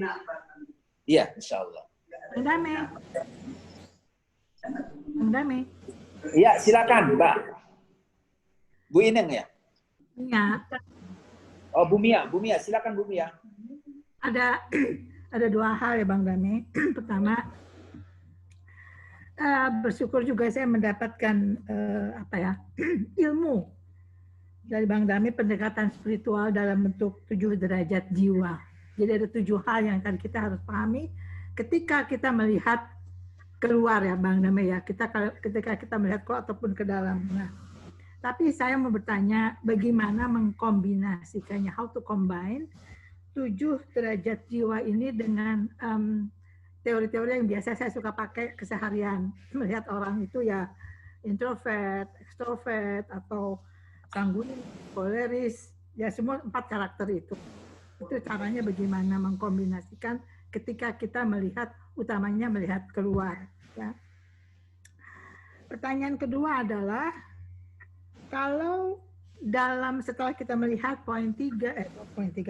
Iya, insya Allah. Dame. Iya, silakan Mbak. Bu Ineng ya? Iya. Oh, Bu Mia, silakan Bu Mia. Ada dua hal ya Bang Dame. Pertama, bersyukur juga saya mendapatkan ilmu dari Bang Dame, pendekatan spiritual dalam bentuk 7 derajat jiwa. Jadi ada 7 hal yang kan kita harus pahami ketika kita melihat keluar ya Bang Dame ya. Ketika kita melihat keluar ataupun ke dalam. Nah, tapi saya mau bertanya bagaimana mengkombinasikannya, how to combine 7 derajat jiwa ini dengan teori-teori yang biasa saya suka pakai keseharian. Melihat orang itu ya introvert, extrovert, atau sanguinis, koleris, ya semua 4 karakter itu. Itu caranya bagaimana mengkombinasikan ketika kita melihat, utamanya melihat keluar. Ya. Pertanyaan kedua adalah, kalau setelah kita melihat poin 3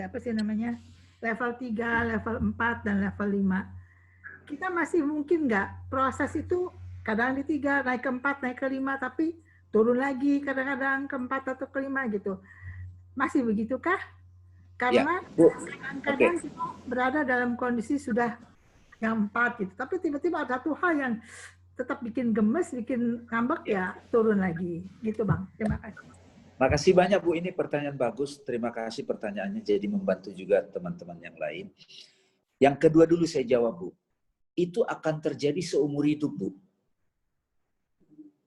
apa sih namanya, level 3, level 4, dan level 5, kita masih mungkin nggak proses itu kadang di 3, naik ke 4, naik ke 5, tapi turun lagi kadang-kadang ke 4 atau ke 5 gitu. Masih begitukah? Karena kadang-kadang kita berada dalam kondisi sudah yang 4 gitu, tapi tiba-tiba ada satu hal yang tetap bikin gemes, bikin ngambek, ya turun lagi. Gitu Bang, terima kasih. Makasih banyak Bu, ini pertanyaan bagus. Terima kasih pertanyaannya, jadi membantu juga teman-teman yang lain. Yang kedua dulu saya jawab Bu. Itu akan terjadi seumur hidup Bu.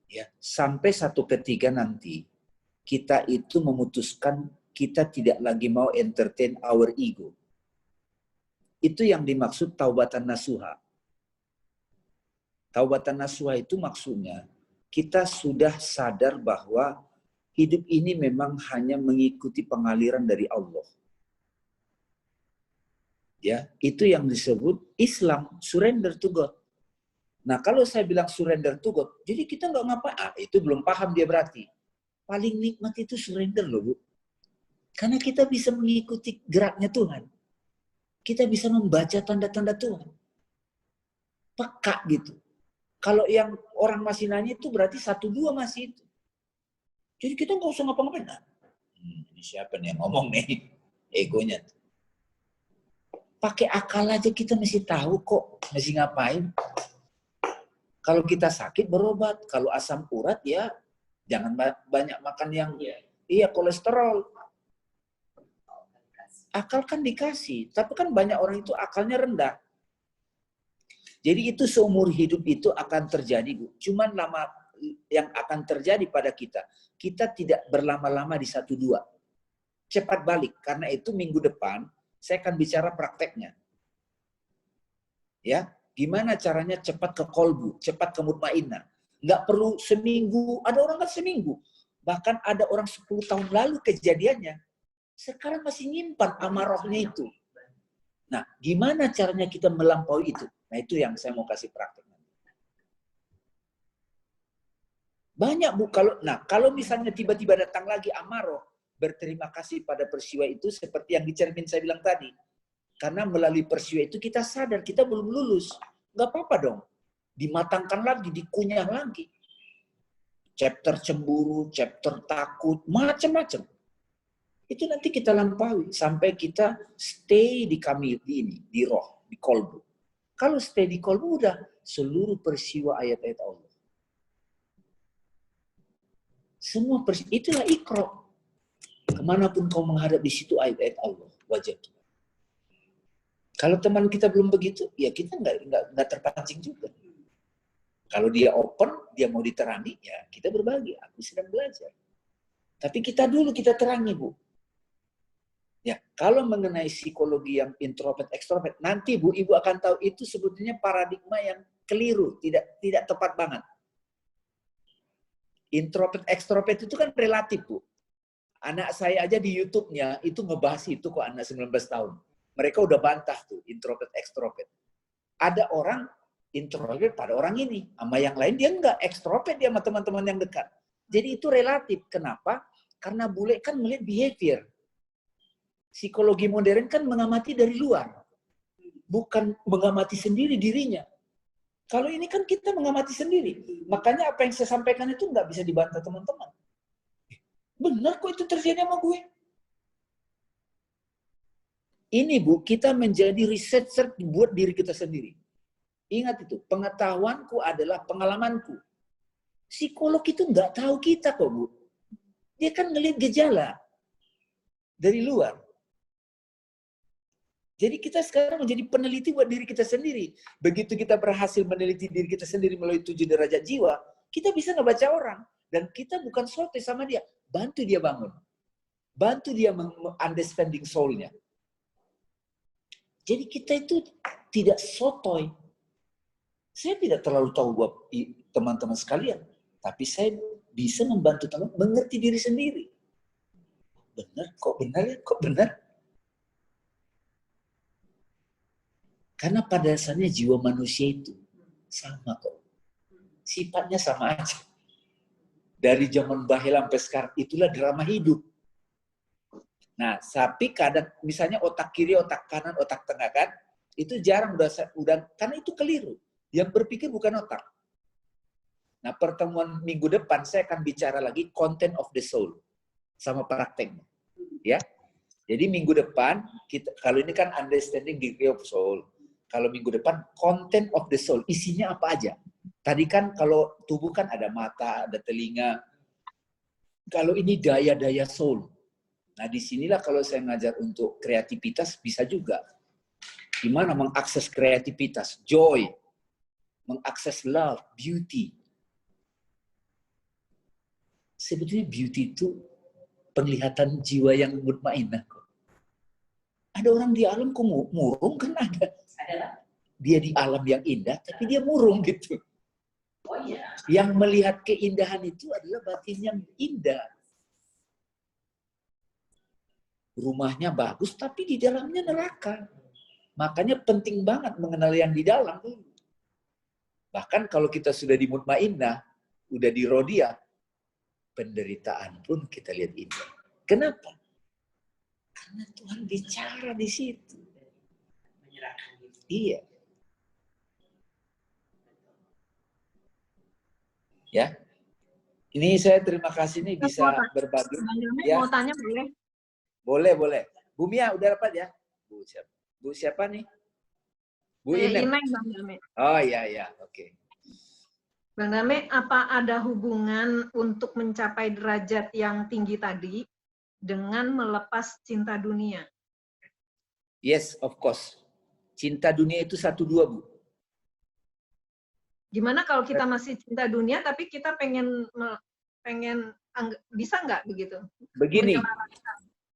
Ya, sampai satu ketika nanti kita itu memutuskan kita tidak lagi mau entertain our ego. Itu yang dimaksud taubatan nasuha. Taubatan nasuha itu maksudnya kita sudah sadar bahwa hidup ini memang hanya mengikuti pengaliran dari Allah. Ya, itu yang disebut Islam, surrender to God. Nah, kalau saya bilang surrender to God, jadi kita nggak ngapain, itu belum paham dia berarti. Paling nikmat itu surrender loh Bu. Karena kita bisa mengikuti geraknya Tuhan. Kita bisa membaca tanda-tanda Tuhan. Peka gitu. Kalau yang orang masih nanya itu berarti 1-2 masih itu. Jadi kita nggak usah ngapa-ngapain. Nah, ini siapa nih yang ngomong nih? Egonya. Pakai akal aja kita mesti tahu kok, mesti ngapain. Kalau kita sakit berobat, kalau asam urat ya jangan banyak makan yang kolesterol. Akal kan dikasih, tapi kan banyak orang itu akalnya rendah. Jadi itu seumur hidup itu akan terjadi Bu. Cuman yang akan terjadi pada kita tidak berlama-lama di 1-2. Cepat balik, karena itu minggu depan saya akan bicara prakteknya. Ya, gimana caranya cepat ke kolbu, cepat ke mutmainnah. Nggak perlu seminggu, ada orang kan seminggu. Bahkan ada orang 10 tahun lalu kejadiannya. Sekarang masih nyimpan amarahnya itu. Nah, gimana caranya kita melampaui itu? Nah, itu yang saya mau kasih praktek. Banyak Bu, kalau misalnya tiba-tiba datang lagi amarah, berterima kasih pada peristiwa itu seperti yang di cermin saya bilang tadi. Karena melalui peristiwa itu kita sadar kita belum lulus. Nggak apa-apa dong. Dimatangkan lagi, dikunyah lagi. Chapter cemburu, chapter takut, macam-macam. Itu nanti kita lampaui sampai kita stay di kami ini, di roh, di kolbu. Kalau stay di kolbu udah seluruh peristiwa ayat-ayat Allah. Semua peristiwa, itulah Iqra. Kemanapun kau menghadap di situ ayat-ayat Allah, wajah Tuhan. Kalau teman kita belum begitu, ya kita nggak terpancing juga. Kalau dia open, dia mau diterangi, ya kita berbagi. Aku sedang belajar. Tapi kita terangi Bu. Ya, kalau mengenai psikologi yang introvert, extrovert, nanti Bu, Ibu akan tahu itu sebetulnya paradigma yang keliru, tidak tepat banget. Introvert, extrovert itu kan relatif Bu. Anak saya aja di YouTube-nya itu ngebahas itu kok, anak 19 tahun. Mereka udah bantah tuh, introvert, extrovert. Ada orang introvert pada orang ini, sama yang lain dia enggak, extrovert dia sama teman-teman yang dekat. Jadi itu relatif. Kenapa? Karena bule kan melihat behavior. Psikologi modern kan mengamati dari luar, bukan mengamati sendiri dirinya. Kalau ini kan kita mengamati sendiri. Makanya apa yang saya sampaikan itu nggak bisa dibantah teman-teman. Benar kok itu terjadi sama gue. Ini Bu, kita menjadi researcher buat diri kita sendiri. Ingat itu, pengetahuanku adalah pengalamanku. Psikolog itu nggak tahu kita kok Bu. Dia kan ngelihat gejala dari luar. Jadi kita sekarang menjadi peneliti buat diri kita sendiri. Begitu kita berhasil meneliti diri kita sendiri melalui 7 derajat jiwa, kita bisa ngebaca orang. Dan kita bukan sotoy sama dia. Bantu dia bangun. Bantu dia understanding soul-nya. Jadi kita itu tidak sotoy. Saya tidak terlalu tahu buat teman-teman sekalian. Tapi saya bisa membantu teman mengerti diri sendiri. Benar, kok benar ya? Kok benar? Karena pada dasarnya jiwa manusia itu sama kok. Sifatnya sama aja. Dari zaman Bahela sampai sekarang, itulah drama hidup. Nah, tapi kadang, misalnya otak kiri, otak kanan, otak tengah kan, itu jarang udah karena itu keliru. Yang berpikir bukan otak. Nah, pertemuan minggu depan saya akan bicara lagi content of the soul sama prakteknya. Ya. Jadi minggu depan kita, kalau ini kan understanding degree of soul. Kalau minggu depan content of the soul, isinya apa aja? Tadi kan kalau tubuh kan ada mata, ada telinga. Kalau ini daya-daya soul. Nah, disinilah kalau saya ngajar untuk kreativitas bisa juga. Gimana mengakses kreativitas, joy, mengakses love, beauty. Sebetulnya beauty itu penglihatan jiwa yang mutmainah. Ada orang di alam kok murung kan ada. Dia di alam yang indah, tapi dia murung gitu. Oh iya. Yang melihat keindahan itu adalah batin yang indah. Rumahnya bagus, tapi di dalamnya neraka. Makanya penting banget mengenal yang di dalam dulu. Bahkan kalau kita sudah di mutmainnah, udah di rodiyah, penderitaan pun kita lihat indah. Kenapa? Karena Tuhan bicara di situ. Iya. Ya. Ini saya terima kasih nih bisa berbagi. Ya. Mau tanya boleh? Boleh, boleh. Bu Mia udah dapat ya? Bu siapa nih? Bu Inem. Ineng, Bang Dame. Oh iya iya, oke. Bang Dame, apa ada hubungan untuk mencapai derajat yang tinggi tadi dengan melepas cinta dunia? Yes, of course. Cinta dunia itu 1, 2, Bu. Gimana kalau kita masih cinta dunia tapi kita pengen bisa nggak begitu?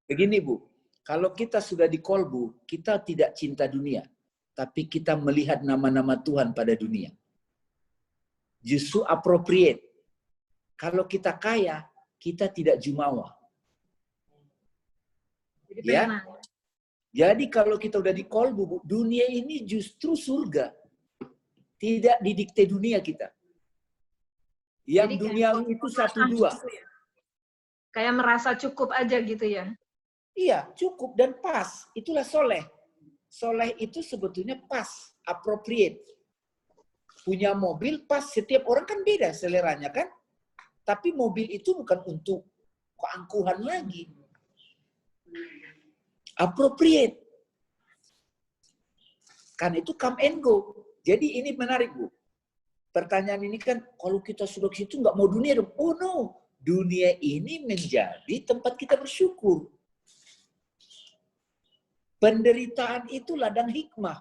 Begini Bu, kalau kita sudah di kolbu, kita tidak cinta dunia, tapi kita melihat nama-nama Tuhan pada dunia. Justru appropriate. Kalau kita kaya, kita tidak jumawa. Ya. Jadi kalau kita udah di kolbu, Bu, dunia ini justru surga. Tidak didikte dunia kita. Yang dunia itu 1, 2. Gitu ya? Kayak merasa cukup aja gitu ya? Iya, cukup dan pas. Itulah soleh. Soleh itu sebetulnya pas, appropriate. Punya mobil pas, setiap orang kan beda seleranya kan. Tapi mobil itu bukan untuk keangkuhan lagi. Appropriate. Kan itu come and go. Jadi ini menarik Bu. Pertanyaan ini kan, kalau kita sudah ke situ nggak mau dunia dong. Oh no, dunia ini menjadi tempat kita bersyukur. Penderitaan itu ladang hikmah.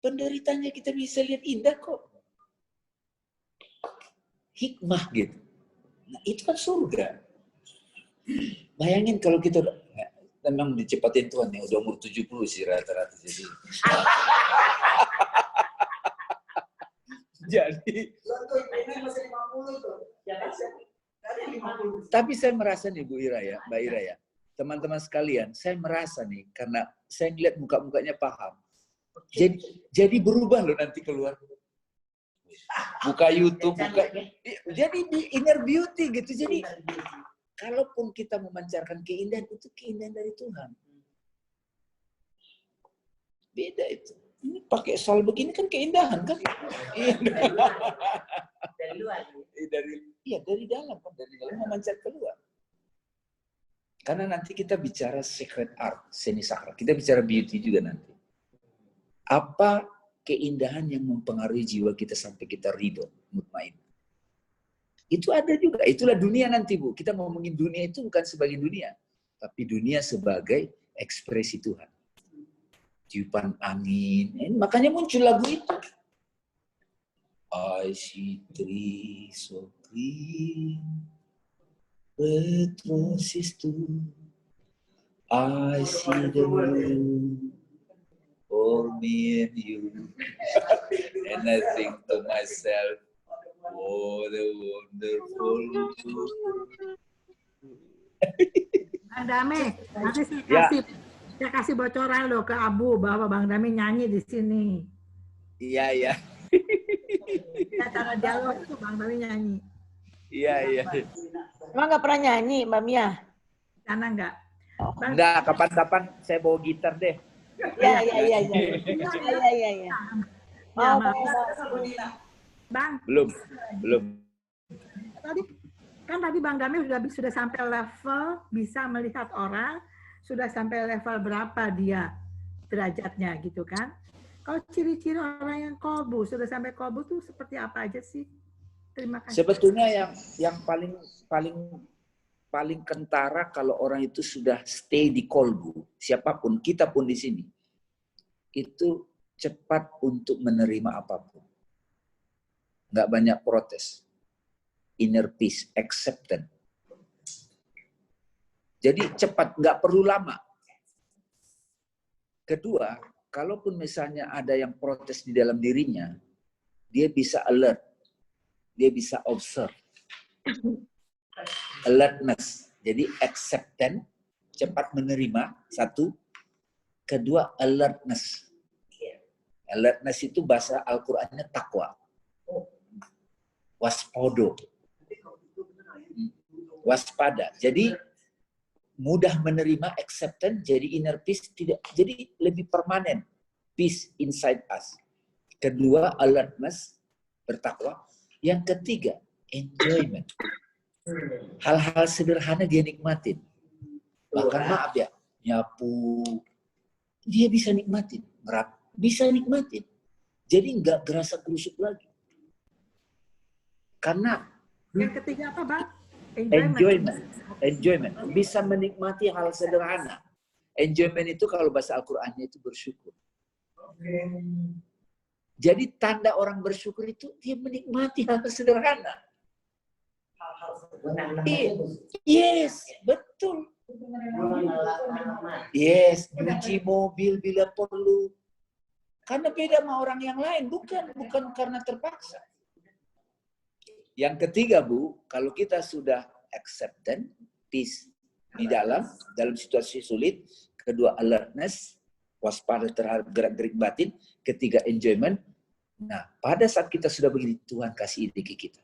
Penderitanya kita bisa lihat indah kok. Hikmah gitu. Nah itu kan surga. Bayangin kalau kita memang dicepatin Tuhan ya, udah umur 70 sih rata-rata jadi. Jadi tapi saya merasa nih Bu Ira ya, Mbak Ira ya. Teman-teman sekalian, saya merasa nih karena saya lihat muka-mukanya paham. Jadi berubah loh nanti keluar. Buka YouTube, jadi di inner beauty gitu. Jadi kalaupun kita memancarkan keindahan, itu keindahan dari Tuhan. Beda itu. Ini pakai sol begini kan keindahan kan? Dari luar. Dari dalam kan, dari dalam memancar keluar. Karena nanti kita bicara sacred art, seni sakral. Kita bicara beauty juga nanti. Apa keindahan yang mempengaruhi jiwa kita sampai kita ridho, mutmain. Itu ada juga. Itulah dunia nanti, Bu. Kita ngomongin dunia itu bukan sebagai dunia, tapi dunia sebagai ekspresi Tuhan. Tiupan angin. Makanya muncul lagu itu. I see trees so green, red roses too. I see the moon for me and you. And I think to myself, oh, the wonderful moon. Bang Dame, nanti saya kasih bocoran loh ke Abu bahwa Bang Dame nyanyi di sini. Iya, iya. Cara dialog itu Bang Dame nyanyi. Iya, iya. Emang nggak pernah nyanyi, Mbak Mia? Karena enggak. Enggak, kapan-kapan saya bawa gitar deh. Iya. Bang. Belum. Tadi Bang Dame sudah sampai level bisa melihat orang, sudah sampai level berapa dia derajatnya gitu kan. Kalau ciri-ciri orang yang kolbu, sudah sampai kolbu tuh seperti apa aja sih? Terima kasih. Sebetulnya yang paling kentara kalau orang itu sudah stay di kolbu, siapapun, kita pun di sini, itu cepat untuk menerima apapun. Nggak banyak protes. Inner peace, acceptance. Jadi cepat, nggak perlu lama. Kedua, kalaupun misalnya ada yang protes di dalam dirinya, dia bisa alert, dia bisa observe. Alertness, jadi acceptance, cepat menerima, satu. Kedua, alertness. Alertness itu bahasa Al-Qur'annya takwa. Waspodo. Waspada. Jadi mudah menerima, acceptance, jadi inner peace, tidak, jadi lebih permanen. Peace inside us. Kedua, alertness, bertakwa. Yang ketiga, enjoyment. Hal-hal sederhana dia nikmatin. Bahkan maaf ya, nyapu, dia bisa nikmatin. Ngerap, bisa nikmatin. Jadi nggak gerasa gerusuk lagi. Karena yang ketiga apa, Bang? Enjoyment. Bisa menikmati hal sederhana. Enjoyment itu kalau bahasa Al-Qur'annya itu bersyukur. Jadi tanda orang bersyukur itu dia menikmati hal sederhana. Yes, betul. Yes, cuci mobil bila perlu. Karena beda sama orang yang lain, bukan karena terpaksa. Yang ketiga, Bu, kalau kita sudah acceptance, peace di dalam situasi sulit, kedua alertness, waspada terhadap gerak-gerik batin, ketiga enjoyment. Nah, pada saat kita sudah begini, Tuhan kasih ide ke kita.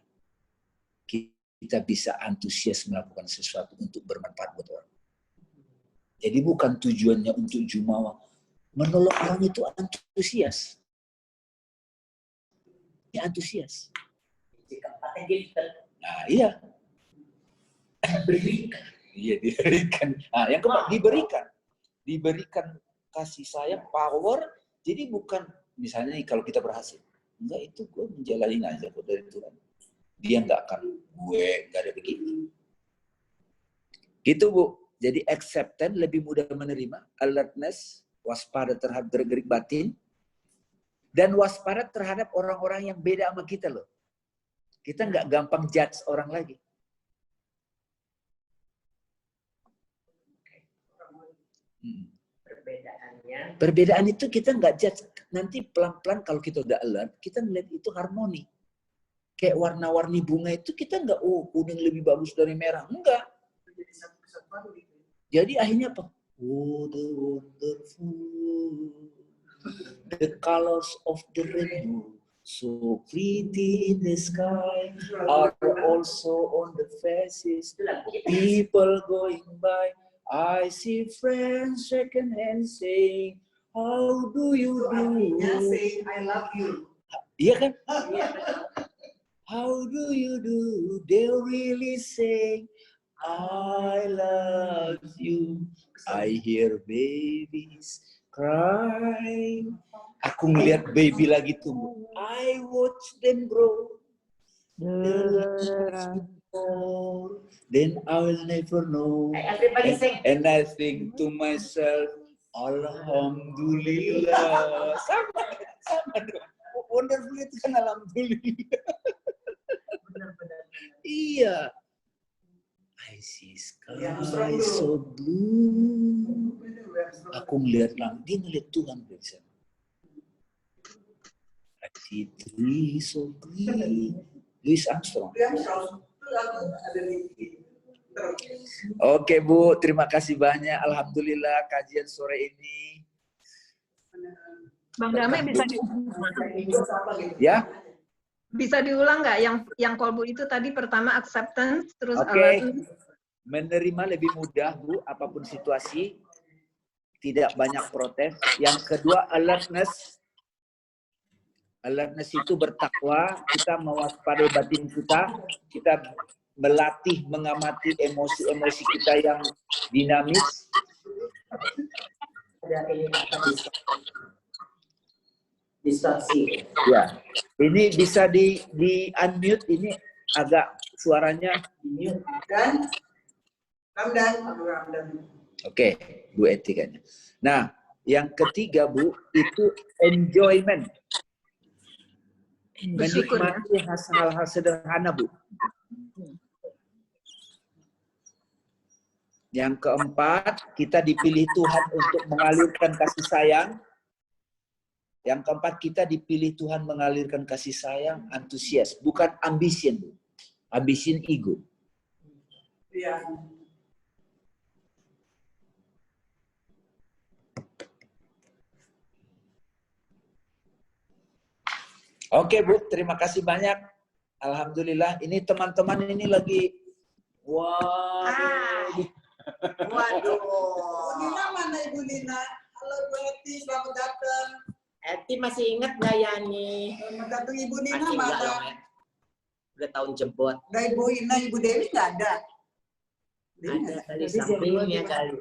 Kita bisa antusias melakukan sesuatu untuk bermanfaat buat orang. Jadi bukan tujuannya untuk jumawa. Menolong orang itu antusias. Ya, antusias. Nah, iya. Iya, diberikan. Nah, yang keempat, diberikan kasih sayang, power. Jadi bukan, misalnya kalau kita berhasil. Enggak, itu gue menjalani aja kok dari Tuhan. Dia enggak akan, gue enggak ada begitu. Gitu, Bu. Jadi acceptance, lebih mudah menerima. Alertness, waspada terhadap gerak-gerik batin. Dan waspada terhadap orang-orang yang beda sama kita loh. Kita nggak gampang judge orang lagi. Perbedaan itu kita nggak judge. Nanti pelan-pelan kalau kita udah alert, kita melihat itu harmoni. Kayak warna-warni bunga itu kita nggak, oh kuning lebih bagus dari merah. Enggak. Jadi akhirnya apa? Oh, the wonderful, the colors of the rainbow. So pretty in the sky are also on the faces of people going by. I see friends shaking hands saying, how do you do? Saying, I love you. Iya kan? How do you do? They really say, I love you. I hear babies cry. Aku ngeliat baby lagi tumbuh. I watch them grow. Then I will never know. Everybody sing. And I think to myself, Alhamdulillah. Sama dong. Wonderful itu kan alhamdulillah. Iya. I see sky so blue. Aku melihat langit, dia melihat Tuhan bisa. I see trees so green. Louis Armstrong. Oke Bu, terima kasih banyak. Alhamdulillah kajian sore ini. Bang Damai bisa Ya. bisa diulang nggak yang kolbu itu tadi pertama acceptance terus Oke. alertness. Menerima lebih mudah Bu, apapun situasi. Tidak banyak protes. Yang kedua alertness. Alertness itu bertakwa, kita mewaspadai batin kita, kita melatih mengamati emosi-emosi kita yang dinamis. Ada ini distorsi. Ya, ini bisa di unmute, ini agak suaranya. Dan Ramdan. Oke, Bu etikanya. Nah, yang ketiga Bu, itu enjoyment. Bersyukur, ya. Menikmati hal-hal sederhana Bu. Yang keempat, kita dipilih Tuhan untuk mengalirkan kasih sayang. Yang keempat, kita dipilih Tuhan mengalirkan kasih sayang, antusias, bukan ambition, Bu. Ambition ego. Iya. Oke Bu, terima kasih banyak. Alhamdulillah, ini teman-teman ini lagi, waduh. Waduh. Bu Nina mana Ibu Nina? Halo Bu Eti, selamat datang. Eti masih ingat nggak ya nih? Selamat datang Ibu Nina Masih enggak mana? dong ya? Udah tahun jebot. Udah Ibu Ina, Ibu Dewi nggak ada. Ada tadi sampingnya kali.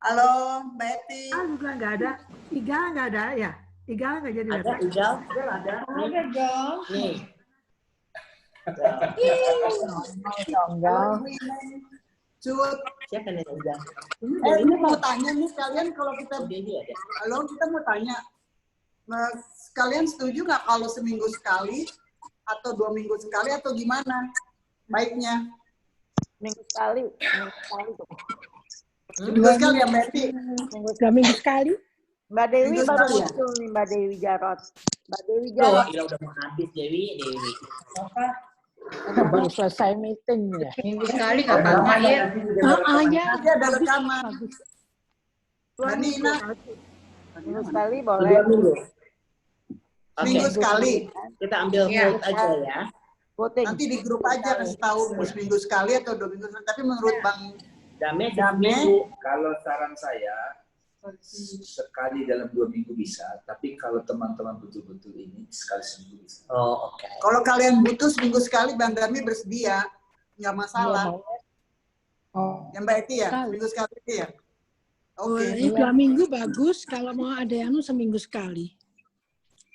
Halo Mbak Eti. Juga nggak ada. Tiga nggak ada ya? Tiga nggak jadi Ada datang. Ijal? Ada. Ada dong. Nih. Halo Ibu Ina. Cut. Siapa nih Ijal? Ini mau tanya nih kalian kalau kita Dewi ada. Halo, kita mau tanya. Nah, kalian setuju nggak kalau seminggu sekali atau 2 minggu sekali atau gimana? Baiknya. Minggu sekali. Seminggu sekali ya, Mbak Eti? 2 minggu sekali. Mbak Dewi Minggu baru sekali ya? muncul nih, Mbak Dewi Jarot. Mbak Dewi Oh, Jarot. gila udah mau habis Dewi. Baru selesai meeting ya. Minggu sekali nggak apa-apa ya. Ya. Nanti ada rekaman. Mbak Nina, Minggu sekali boleh. Oke, minggu sekali. kita ambil vote aja ya. Voting. Nanti di grup aja kasih tahu mau seminggu sekali atau 2 minggu sekali. Tapi menurut Bang Dame Dame, Kalau saran saya, sekali dalam 2 minggu bisa, tapi kalau teman-teman betul-betul ini, sekali seminggu bisa. Oh, oke. kalau kalian butuh seminggu sekali, Bang Dami bersedia, nggak masalah. Yang Mbak Eti ya, seminggu sekali itu ya. Oke. Ini 2 minggu bagus, kalau mau ada yang seminggu sekali.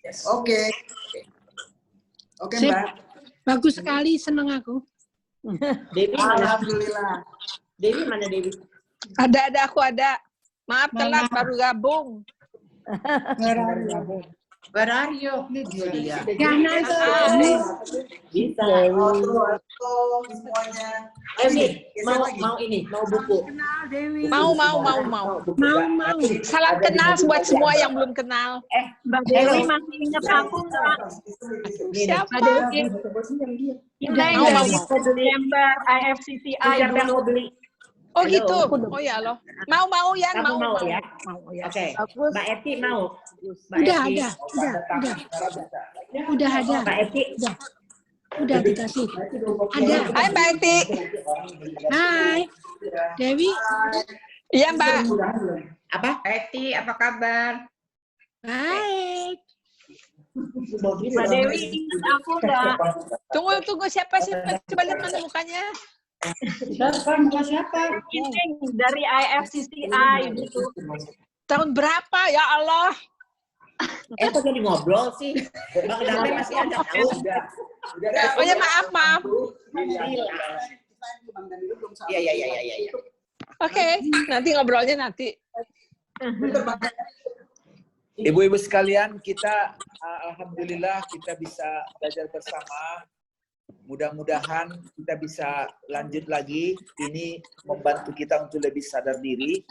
Yes. Oke. Oke Sip. Mbak. Bagus sekali, seneng aku. Dewi mana? Alhamdulillah. Dewi mana Dewi? Ada aku ada. Maaf telat baru gabung. Berario. Ini dia. Ya, nanti. Bisa. Halo semuanya. Nih, mau ini, mau buku. Kenal Dewi. Mau. Buku. Mau. Salam kenal buat semua yang belum kenal. Mbak Dewi masih ingat aku nggak? Siapa? Mau. Member IFCCI dulu. beli? Oh Halo. gitu. Oh ya loh. Mau Yan, Kamu mau ya? Mau ya. Oke. Bagus. Mbak Eti mau? Mbak Udah Eti. ada. Udah ada. Mbak Eti. Udah dikasih. Ada. Hai Mbak Eti. Hai. Dewi. Iya Mbak. Apa? Eti, apa kabar? Baik. Mbak Dewi, aku enggak. Tunggu siapa sih? Coba lihat mana mukanya. Siapa? Ini dari IFCCI gitu. Tahun berapa ya Allah? Kok jadi ngobrol sih? Bang Damai masih ada tahu. Oh ya maaf. Iya. Oke, nanti ngobrolnya nanti. Ibu-ibu sekalian, kita alhamdulillah kita bisa belajar bersama. Mudah-mudahan kita bisa lanjut lagi. Ini membantu kita untuk lebih sadar diri.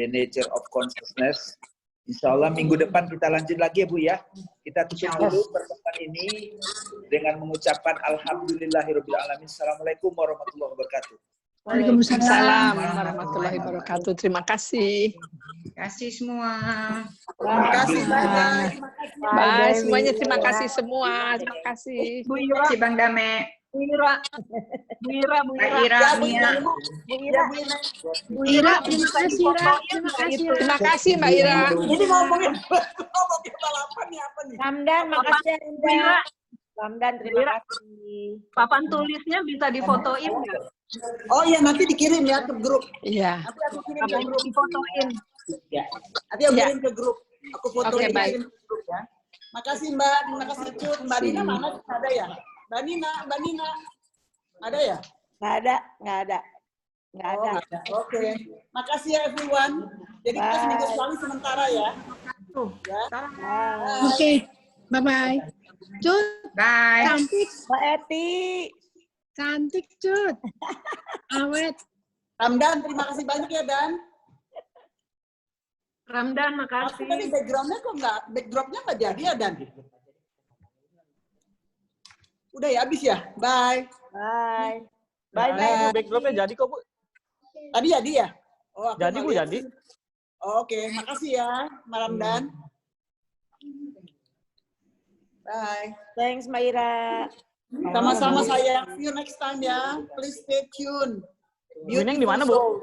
The nature of consciousness. Insya Allah minggu depan kita lanjut lagi ya Bu ya. Kita tutup dulu pertemuan ini dengan mengucapkan alhamdulillahirobbilalamin. Assalamualaikum warahmatullahi wabarakatuh. Waalaikumsalam warahmatullahi wabarakatuh. Terima kasih. Terima kasih semua. Terima kasih. Bye semuanya. Terima kasih semua. Terima kasih. Bu Ira, Bang Dame. Bu Ira, Ira, Mia. Bu Ira, terima kasih Ira. Terima kasih. Terima kasih Mbak Ira. Ini ngomongin balapan nih apa nih? Ramdan, makasih Ramdan. Ramdan, terima kasih. papan tulisnya bisa difotoin nggak? Oh iya, nanti dikirim ya ke grup. Iya. Nanti aku kirim ke Apa grup. difotoin? Nanti aku kirim ke grup. Aku foto Oke, baik. kirim ke grup ya. Makasih Mbak, terima kasih Cut. Mbak Nina mana? Ada ya? Mbak Nina. Ada ya? Nggak ada. Nggak Oh, ada. ada. Oke. Makasih ya everyone. Jadi kita Bye. seminggu sekali sementara ya. Ya. Oke, bye-bye. Cut, Bye. cantik, Mbak Eti. cantik Cut. Awet. Ramdan, terima kasih banyak ya Dan. Ramdan, Aku makasih. tadi backdropnya nggak jadi ya Dan? Udah ya, habis ya? Bye. Bye. Bye. Bye. Backdropnya jadi kok Bu. Tadi jadi ya? Oh, aku Jadi nggak Bu lihat jadi. sih. Oh, oke, makasih ya, Mbak Ramdan. Bye. Thanks Mbak Ira. Sama-sama sayang. See you next time ya. Please stay tuned. Buneng di mana Bu?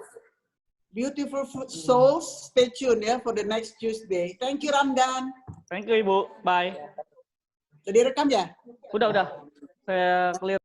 Beautiful souls, stay tuned ya for the next Tuesday. Thank you Ramdan. Thank you Ibu. Bye. Jadi rekam ya? Udah. Saya clear.